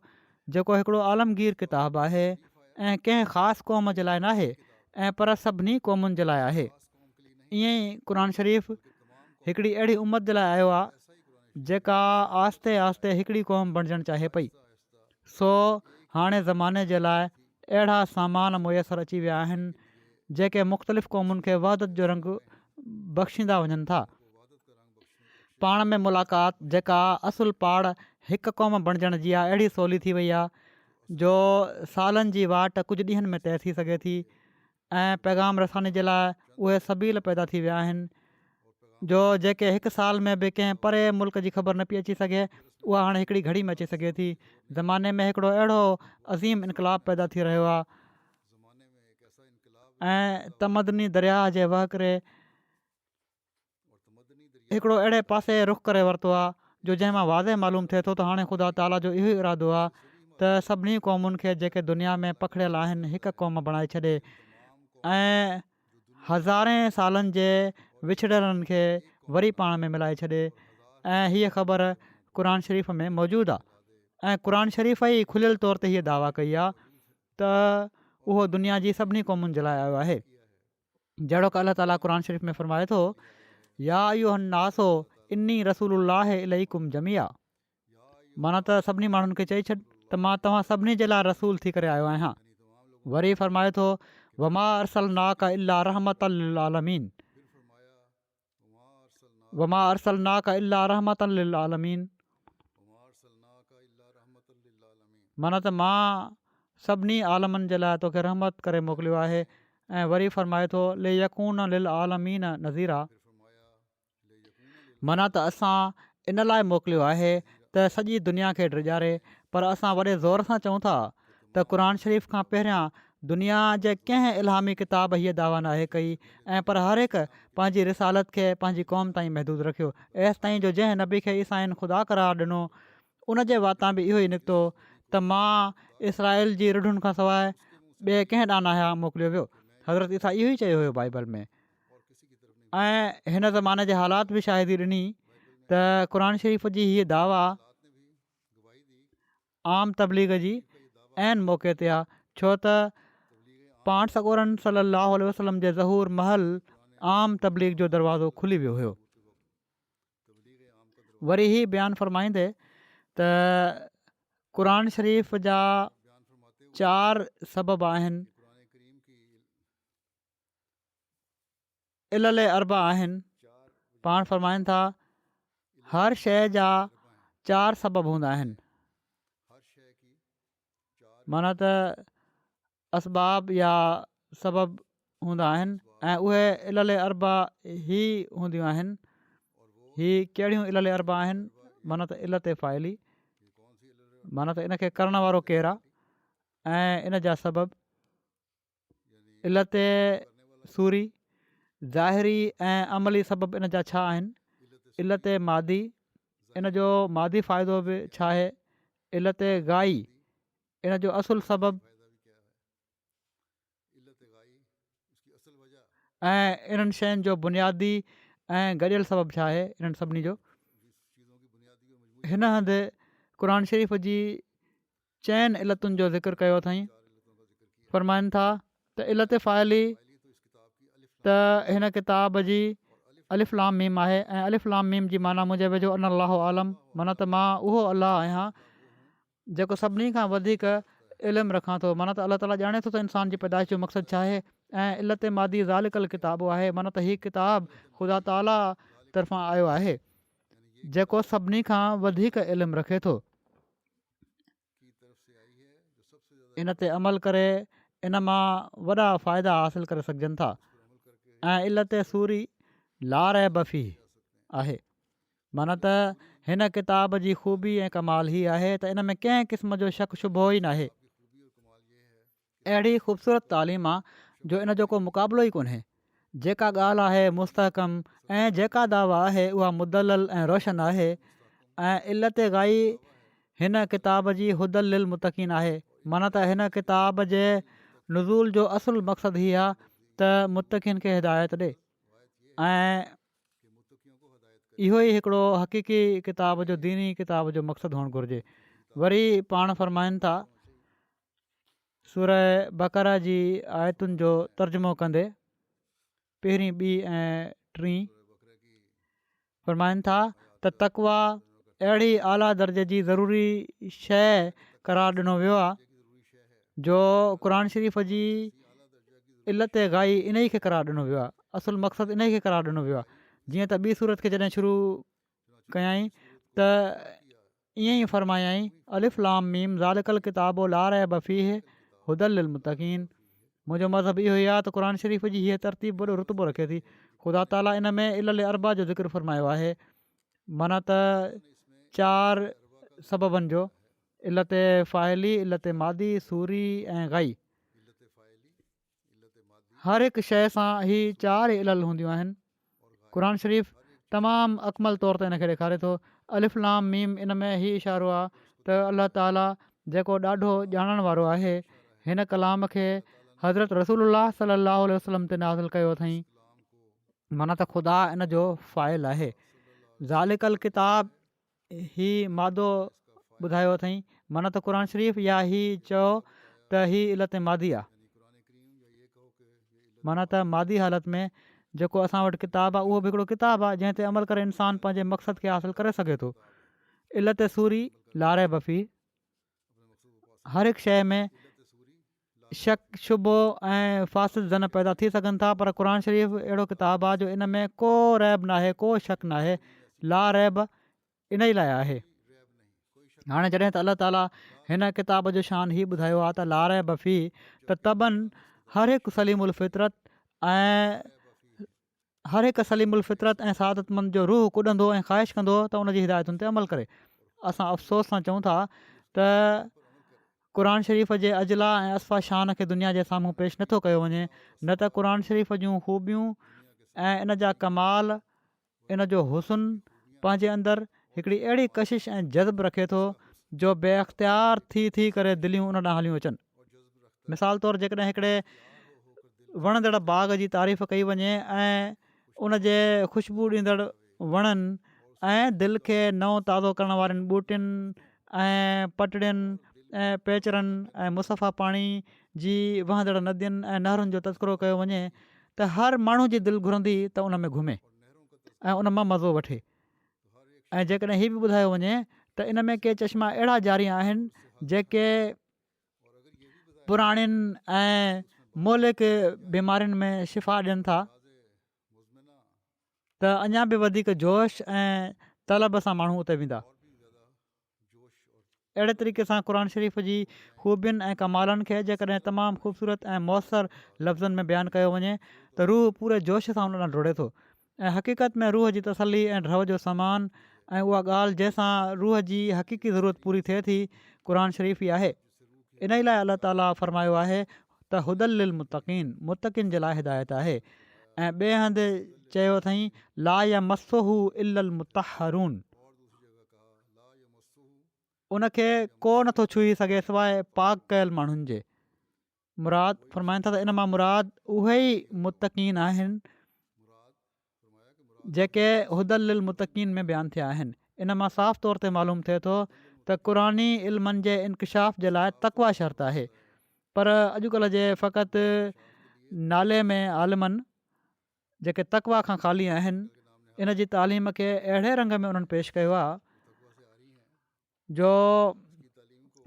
जेको हिकिड़ो आलमगीर किताबु आहे ऐं कंहिं ख़ासि क़ौम जे लाइ नाहे ऐं पर सभिनी क़ौमुनि जे लाइ आहे। ईअं ई क़ुर शरीफ़ हिकिड़ी अहिड़ी उमत जे लाइ आयो आहे जेका आहिस्ते आहिस्ते हिकिड़ी क़ौम बणिजणु चाहे पई सो हाणे ज़माने जे लाइ अहिड़ा सामान मुयसरु अची विया आहिनि जेके मुख़्तलिफ़ क़ौमुनि खे वहदत जो रंग बख़्शींदा वञनि था। पाण में मुलाक़ात जेका असुलु पाड़ हिकु क़ौम बणिजण जी आहे अहिड़ी सवली थी वई आहे जो सालनि जी वाट कुझु ॾींहंनि में तइ थी सघे थी ऐं पैगाम रसानी जे लाइ उहे सबील पैदा थी विया आहिनि जो जेके हिकु साल में बि कंहिं परे मुल्क जी ख़बर न पई अची सघे उहा हाणे हिकिड़ी घड़ी में अची सघे थी। ज़माने में हिकिड़ो अहिड़ो अज़ीम इनकलाब पैदा थी रहियो आहे ऐं तमदनी दरिया जे वहकिरे हिकिड़ो अहिड़े पासे रुख़ करे वरितो आहे जो जंहिंमां वाज़े मालूम थिए थो त हाणे ख़ुदा ताला जो इहो ई इरादो आहे त सभिनी क़ौमुनि खे जेके दुनिया में पखिड़ियल आहिनि हिकु क़ौम बणाए छॾे ऐं हज़ारे सालनि जे विछड़नि खे वरी पाण में मिलाए छॾे ऐं हीअ ख़बर क़ुर शरीफ़ में मौजूदु आहे ऐं क़ुर शरीफ़ ई खुलियल तौर ते हीअ दावा कई आहे त उहो दुनिया जी सभिनी क़ौमुनि जे लाइ आयो आहे। जहिड़ो की अलाह ताला क़ुर शरीफ़ में फ़रमाए थो या अय्युहन्नासो इन्नी रसूलुल्लाह इलैकुम जमिया माना त सभिनी माण्हुनि खे चई छॾ त मां तव्हां सभिनी जे लाइ रसूल थी करे आयो आहियां। वरी फ़रमाए थो वमा अरसलनाका इल्ला रहमतल लिल आलमीन वमा अरसलनाका इल्ला रहमतल लिल आलमीन माना त मां सभिनी आलमनि जे लाइ तोखे रहमत करे मोकिलियो आहे। ऐं वरी फ़रमाए थो ले यकून लिल आलमीन नज़ीरा माना त असां इन लाइ मोकिलियो आहे त सॼी दुनिया खे ड्रिॼारे पर असां वॾे ज़ोर सां चऊं था त क़ुर शरीफ़ खां पहिरियां दुनिया जे कंहिं इल्हामी किताब हीअ दावा नाहे कई ऐं पर हर हिकु पंहिंजी रिसालत खे पंहिंजी क़ौम ताईं महदूदु रखियो एसि ताईं जो जंहिं नबी खे ईसाइन ख़ुदा करार ॾिनो उन जे वातां बि इहो ई निकितो त मां इसराईल जी रिढुनि खां सवाइ ॿिए कंहिं ॾांहुं नाहियां मोकिलियो वियो। हज़रत ईसा इहो ई चयो हुयो बाइबल में ऐं हिन ज़माने जे हालात बि शाहिदी ॾिनी त क़ुर शरीफ़ जी हीअ दावा आम तबलीग जी ऐन मौक़े ते आहे छो त पाण सॻोरन सलाहु वसलम जे ज़हूर महल आम तबलीग जो दरवाज़ो खुली वियो हुयो। वरी ही बयानु फ़रमाईंदे त क़ुर शरीफ़ जा 4 सबब आहिनि इलल अरबा आहिनि। पाण फ़रमाइनि था हर शइ जा 4 सबब हूंदा आहिनि माना त असबाब या सबब हूंदा आहिनि ऐं उहे इलल अरबा ई हूंदियूं आहिनि। ही कहिड़ियूं इलल अरबा आहिनि माना त इलत फ़ाइली माना त इनखे करण वारो केरु आहे ऐं इन जा सबब इलत सूरी ज़ाहिरी ऐं अमली सबब इन जा छा आहिनि। इलत मादी इन जो मादी फ़ाइदो बि छा आहे। इलत गाई इन जो असुलु सबब ऐं इन्हनि शयुनि जो बुनियादी ऐं गॾियल सबबु छा आहे। इन्हनि सभिनी जो हिन हंधि क़ुर शरीफ़ जी चइनि इलतुनि जो ज़िक्र कयो अथई। फ़रमाइनि था त इलत फ़ाइली त हिन किताब जी अलिफ़ लाम मीम आहे ऐं अलिफ़ लाम मीम जी माना मुजिबि जो अन अलाहु आलम, माना त मां उहो अलाह आहियां जेको सभिनी खां वधीक इल्मु रखां थो। माना त अलाह ताला ॼाणे थो त इंसान जी पैदाइश जो मक़सदु छा आहे। ऐं इलत मादी ज़ालिकल किताबु आहे, माना त हीअ किताब ख़ुदा ताला तरफ़ां आयो आहे जेको सभिनी खां वधीक इल्मु रखे थो। इन ते अमल करे इन मां वॾा फ़ाइदा हासिलु करे सघजनि था। ऐं इलत सूरी लार ऐं बफ़ी आहे, माना त हिन किताब जी ख़ूबी ऐं कमाल ही आहे त इन में कंहिं क़िस्म जो शक शुबो ई नाहे। अहिड़ी ख़ूबसूरत तालीम आहे जो इन जो को मुक़ाबिलो ई कोन्हे। जेका ॻाल्हि आहे मुस्तहकम ऐं जेका दावा आहे उहा मुदलल ऐं रोशन आहे। ऐं इलत ग़ाई हिन किताब जी हुदल लिल मुतक़ीन आहे, माना त हिन किताब जे नुज़ूल जो असुलु मक़सदु हीअ आहे त मुतक़ीन खे हिदायत ॾे। ऐं इहो ई हिकिड़ो हक़ीक़ी किताब जो दीनी किताब जो मक़सदु हुअणु घुरिजे। वरी पाण फ़रमाइनि था सूरह बक़रा जी आयतुनि जो तर्जुमो कंदे पहिरीं ॿी ऐं टीं फ़रमाइनि था त तक़वा अहिड़ी आला दर्जे जी ज़रूरी शइ क़रार ॾिनो वियो आहे जो क़ुर शरीफ़ जी इलत ग़ाई इन ई खे क़रार ॾिनो वियो आहे। असुलु मक़सदु इन ई खे क़रार ॾिनो वियो आहे। जीअं त ॿी सूरत खे जॾहिं शुरू कयई त ईअं ई फ़रमायाई अलिफ़ लाम मीम ज़ालिकल किताबो ला रैब फ़ीह हुदल लिल मुतक़ीन। मुंहिंजो मज़हब इहो ई आहे त क़ुर शरीफ़ जी हीअ तरतीब वॾो रुतबो रखे थी। ख़ुदा ताला इन में इलल अरबा जो ज़िक्र फ़रमायो आहे, माना त 4 सबबनि जो इलत फ़ाइली, इलत मादी, सूरी ऐं ग़ई। हर हिकु शइ सां ही 4 इलल हूंदियूं आहिनि। क़ुर शरीफ़ तमामु अकमल तौर ते हिनखे ॾेखारे थो। अलिफ़ लाम मीम इन में ही इशारो आहे त अलाह ताला जेको ॾाढो ॼाणण वारो आहे हिन कलाम खे हज़रत रसूलुल्लाह सल्लल्लाहु अलैहि वसल्लम ते नाज़िल कयो अथई, माना त ख़ुदा इन जो फ़ाइल आहे। ज़ालिकल किताब ही मादो ॿुधायो अथई, माना त क़ुर शरीफ़ या ही चयो त ही इलत मादी आहे। माना त मादी हालत में जेको असां वटि किताबु आहे उहो बि हिकिड़ो किताबु आहे जंहिं ते अमल करे इंसानु पंहिंजे मक़सद खे हासिलु करे सघे थो। इलत सूरी लारे बफ़ी, हर हिकु शइ में शक शुबो ऐं फ़ासिद ज़न पैदा थी सघनि था, पर क़ुर शरीफ़ अहिड़ो किताबु आहे जो इन में को रैब नाहे, को शक नाहे। ला रैब इन ई लाइ आहे। हाणे जॾहिं त अलाह ताला हिन किताब जो शान ही ॿुधायो आहे त ला रैब फ़ी, त तबनि हर हिकु सलीमुल फितरत ऐं हर हिकु सलीमुल फितरत ऐं सादतमंद जो रूह कुॾंदो ऐं ख़्वाहिश कंदो त उनजी हिदायतुनि ते अमल करे। असां अफ़सोस सां चऊं था त क़ुर शरीफ़ जे अजला ऐं असफ़ा शान खे दुनिया जे साम्हूं पेश नथो कयो वञे। न त क़ुर शरीफ़ जूं ख़ूबियूं ऐं इन जा कमाल, इन जो हुस्न पंहिंजे अंदरि हिकिड़ी अहिड़ी कशिश ऐं जज़्ब रखे थो जो बेअख़्तियार थी करे दिलियूं उन ॾांहुं हलियूं अचनि। मिसाल तौरु जेकॾहिं हिकिड़े वणंदड़ बाग़ जी तारीफ़ कई वञे ऐं उन जे ख़ुशबू ॾींदड़ वणनि ऐं दिलि खे नओं ताज़ो करण वारनि ॿूटियुनि ऐं पटड़ियुनि ऐं पेचरनि ऐं मुसफ़ा पाणी जी वहंदड़ नदियुनि ऐं नहरुनि जो तज़किरो कयो वञे त हर माण्हू जी दिलि घुरंदी त उन में घुमे ऐं उन मां मज़ो वठे। ऐं जेकॾहिं हीअ बि ॿुधायो वञे त इन में के चश्मा अहिड़ा जारी आहिनि जेके पुराणियुनि ऐं मोहलिक बीमारियुनि में शिफ़ा ॾियनि था, त अञा बि वधीक जोश ऐं तलब सां माण्हू उते वेंदा। अहिड़े तरीक़े सां क़ुर शरीफ़ जी ख़ूबियुनि ऐं कमालनि खे जेकॾहिं तमामु ख़ूबसूरत ऐं मुयसर लफ़्ज़नि में बयानु कयो वञे त रूह पूरे जोश सां उन ॾांहुं डुड़े थो। ऐं हक़ीक़त में रूह जी तसली ऐं ढव जो सामान ऐं उहा ॻाल्हि जंहिंसां रूह जी हक़ीक़ी ज़रूरत पूरी थिए थी क़ुर शरीफ़ ई आहे। इन ई लाइ अलाह ताला फ़रमायो आहे त हुदल लिल मुतक़ीन, मुतक़िन जे लाइ हिदायत आहे। ऐं ॿिए हंधि चयो अथई ला यमस्सुहु इल्लल मुतहरून, उनखे को नथो छुई सघे सवाइ पाक कयल माण्हुनि जे। मुराद फ़रमाइनि था त इन मां मुराद उहे ई मुतक़ीन आहिनि जेके हुदल लिल मुतक़ीन में बयानु थिया आहिनि। इन मां साफ़ तौर ते मालूम थिए थो त त क़ुरानी इल्मनि जे इंकिशाफ़ जे लाइ तक़वा शर्त आहे। पर अॼुकल्ह जे फ़क़ति नाले में आलिमनि जेके तक़वा खां ख़ाली आहिनि, इन जी तालीम खे अहिड़े रंग में उन्हनि पेश कयो आहे जो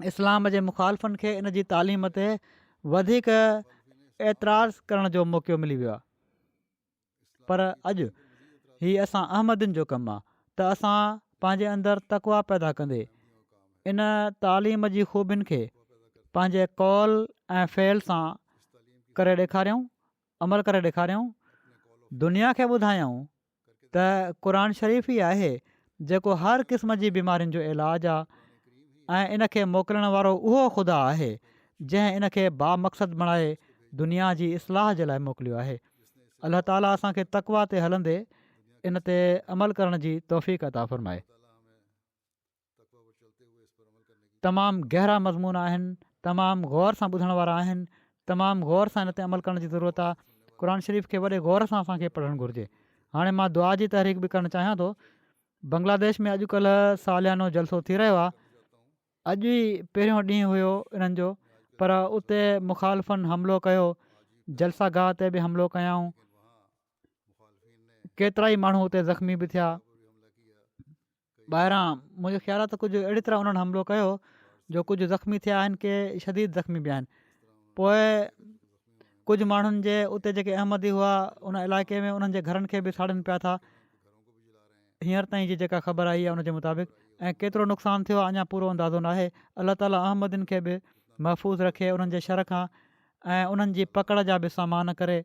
इस्लाम जे मुखालफ़नि खे इन जी तालीम ते वधीक एतिराज़ करण जो मौक़ो मिली वियो आहे। पर अॼु हीअ असां अहमदिन जो कमु आहे त असां पंहिंजे अंदरि तक़वा पैदा कंदे इन तालीम जी ख़ूबियुनि खे पंहिंजे कौल ऐं फ़ेल सां करे ॾेखारियूं, अमल करे ॾेखारियूं, दुनिया खे ॿुधायूं त क़ुर शरीफ़ ई आहे जेको हर क़िस्म जी बीमारियुनि जो इलाजु आहे ऐं इन खे मोकिलण वारो उहो ख़ुदा आहे जंहिं इन खे बामक़सद बणाए दुनिया जी इस्लाह जे लाइ मोकिलियो आहे। अलाह ताला असांखे तक़वा ते हलंदे इन ते अमल करण जी तौफ़ीक़ अता फ़रमाए। तमामु गहरा मज़मून आहिनि, तमामु गौर सां ॿुधण वारा आहिनि, तमामु गौर सां इन ते अमल करण जी ज़रूरत आहे। क़ुर शरीफ़ खे वॾे गौर सां असांखे पढ़णु घुरिजे। हाणे मां दुआ जी तहरीक बि करणु चाहियां थो। बंग्लादेश में अॼुकल्ह सालियानो जलसो थी रहियो आहे। अॼु ई पहिरियों ॾींहुं हुयो इन्हनि जो, पर उते मुखालफ़नि हमिलो कयो, जलसा गाह ते बि हमिलो कयाऊं, केतिरा ई माण्हू उते ज़ख़्मी बि थिया। ॿाहिरां मुंहिंजो ख़्यालु आहे त कुझु अहिड़ी तरह उन्हनि हमिलो कयो जो कुझु ज़ख़्मी थिया आहिनि, के शदीद ज़ख़्मी बि आहिनि। पोइ कुझु माण्हुनि जे उते जेके अहमदी हुआ उन इलाइक़े में उन्हनि जे घरनि खे बि साड़नि पिया था। हींअर ताईं जी जेका ख़बर आई आहे उनजे मुताबिक़, ऐं केतिरो नुक़सानु थियो आहे अञा पूरो अंदाज़ो न आहे। अलाह ताला अहमदिन खे बि महफ़ूज़ रखे उन्हनि जे शर खां ऐं उन्हनि जी पकड़ जा बि सामान करे।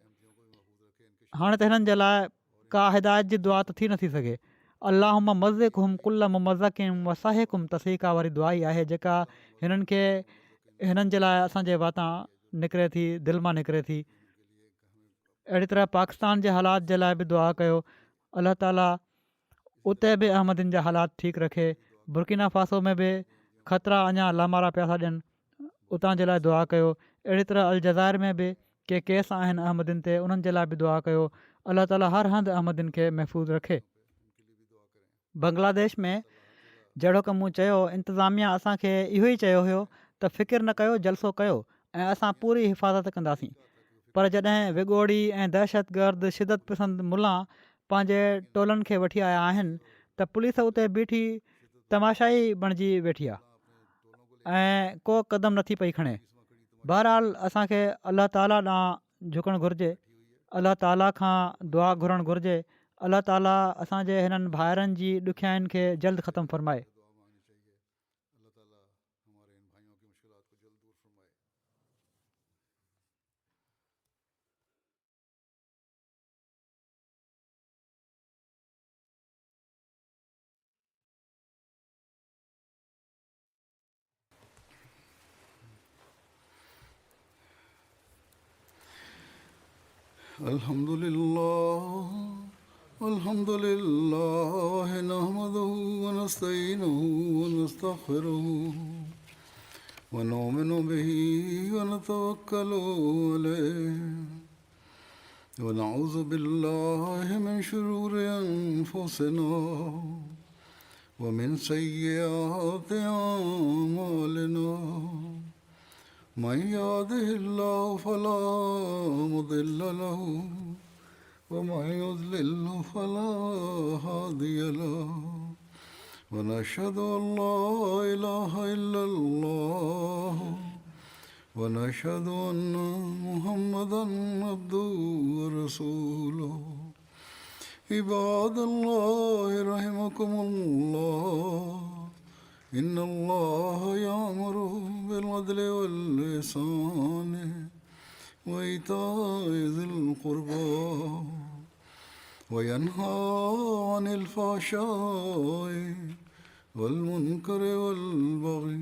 हाणे त हिननि जे लाइ का हिदायत जी दुआ त थी नथी सघे। अल्लाहुम्मा मज़िक़हुम कुल्ल मुमज़्ज़क़िन वसाहिकुम तसीका वारी दुआ ई आहे जेका हिननि खे हिननि जे लाइ असांजे वातां निकिरे थी, दिलि मां निकिरे थी। अहिड़ी तरह पाकिस्तान जे हालात जे लाइ बि दुआ कयो, अलाह ताला उते बि अहमदिन जा हालात ठीकु रखे। बुर्किना फ़ासो में बि ख़तरा अञा लामारा पिया था ॾियनि, उतां जे लाइ दुआ कयो। अहिड़ी तरह अलजाइर में बि के केस आहिनि अहमदिन ते, उन्हनि जे लाइ बि दुआ कयो। अलाह ताला हर हंधि अहमदिन खे महफ़ूज़ रखे। बांग्लादेश में जहिड़ो कमु मूं चयो, इंतिज़ामिया असांखे इहो ई चयो हुयो त फ़िकिर न कयो, जलसो कयो ऐं असां पूरी हिफ़ाज़त कंदासीं। पर जॾहिं विॻोड़ी ऐं दहशतगर्द शिदत पसंद मुल्ला पंहिंजे टोलनि खे वठी आया आहिनि त पुलिस उते बीठी तमाशाई बणिजी वेठी आहे ऐं को क़दम नथी पई खणे। बहरहाल असांखे अलाह ताला ॾांहुं झुकणु घुरिजे, अलाह ताला खां दुआ घुरणु घुरिजे। अलाह ताला असांजे हिननि भाइरनि जी ॾुखियाईनि खे जल्द ख़तमु फ़रमाए। अल्हम्दुलिल्लाह नहमदुहु व नस्तईनुहु व नस्तग़फिरुहु व नुमिनु बिही व नतवक्कलु अलैहि व नऊज़ु बिल्लाहि मिन शुरूरि अनफुसिना व मिन सय्यिआति अअमालिना मन यहदिहिल्लाहु फला मुदिल्ल लहु वमन युद्लिल्हु फला हादिय लहु वनशहदु अल्ला इलाहा इल्लल्लाह वनशहदु अन्ना मुहम्मदन अब्दुहु व रसूलुहु इबादल्लाहि रहिमकुमुल्लाह इन्नल्लाह यामुरु बिल अदलि वल इहसानि व ईताइ ज़िल क़ुर्बा व यन्हा अनिल फ़हशाइ वल मुनकरि वल बग़ि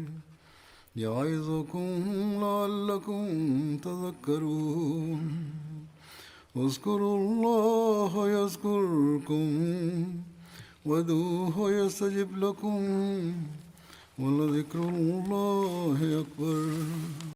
यइज़ुकुम लअल्लकुम तज़क्करून उज़्कुरुल्लाह यज़्कुरकुम वदूहु यस्तजिब लकुम वलज़िक्रुल्लाहि अकबर।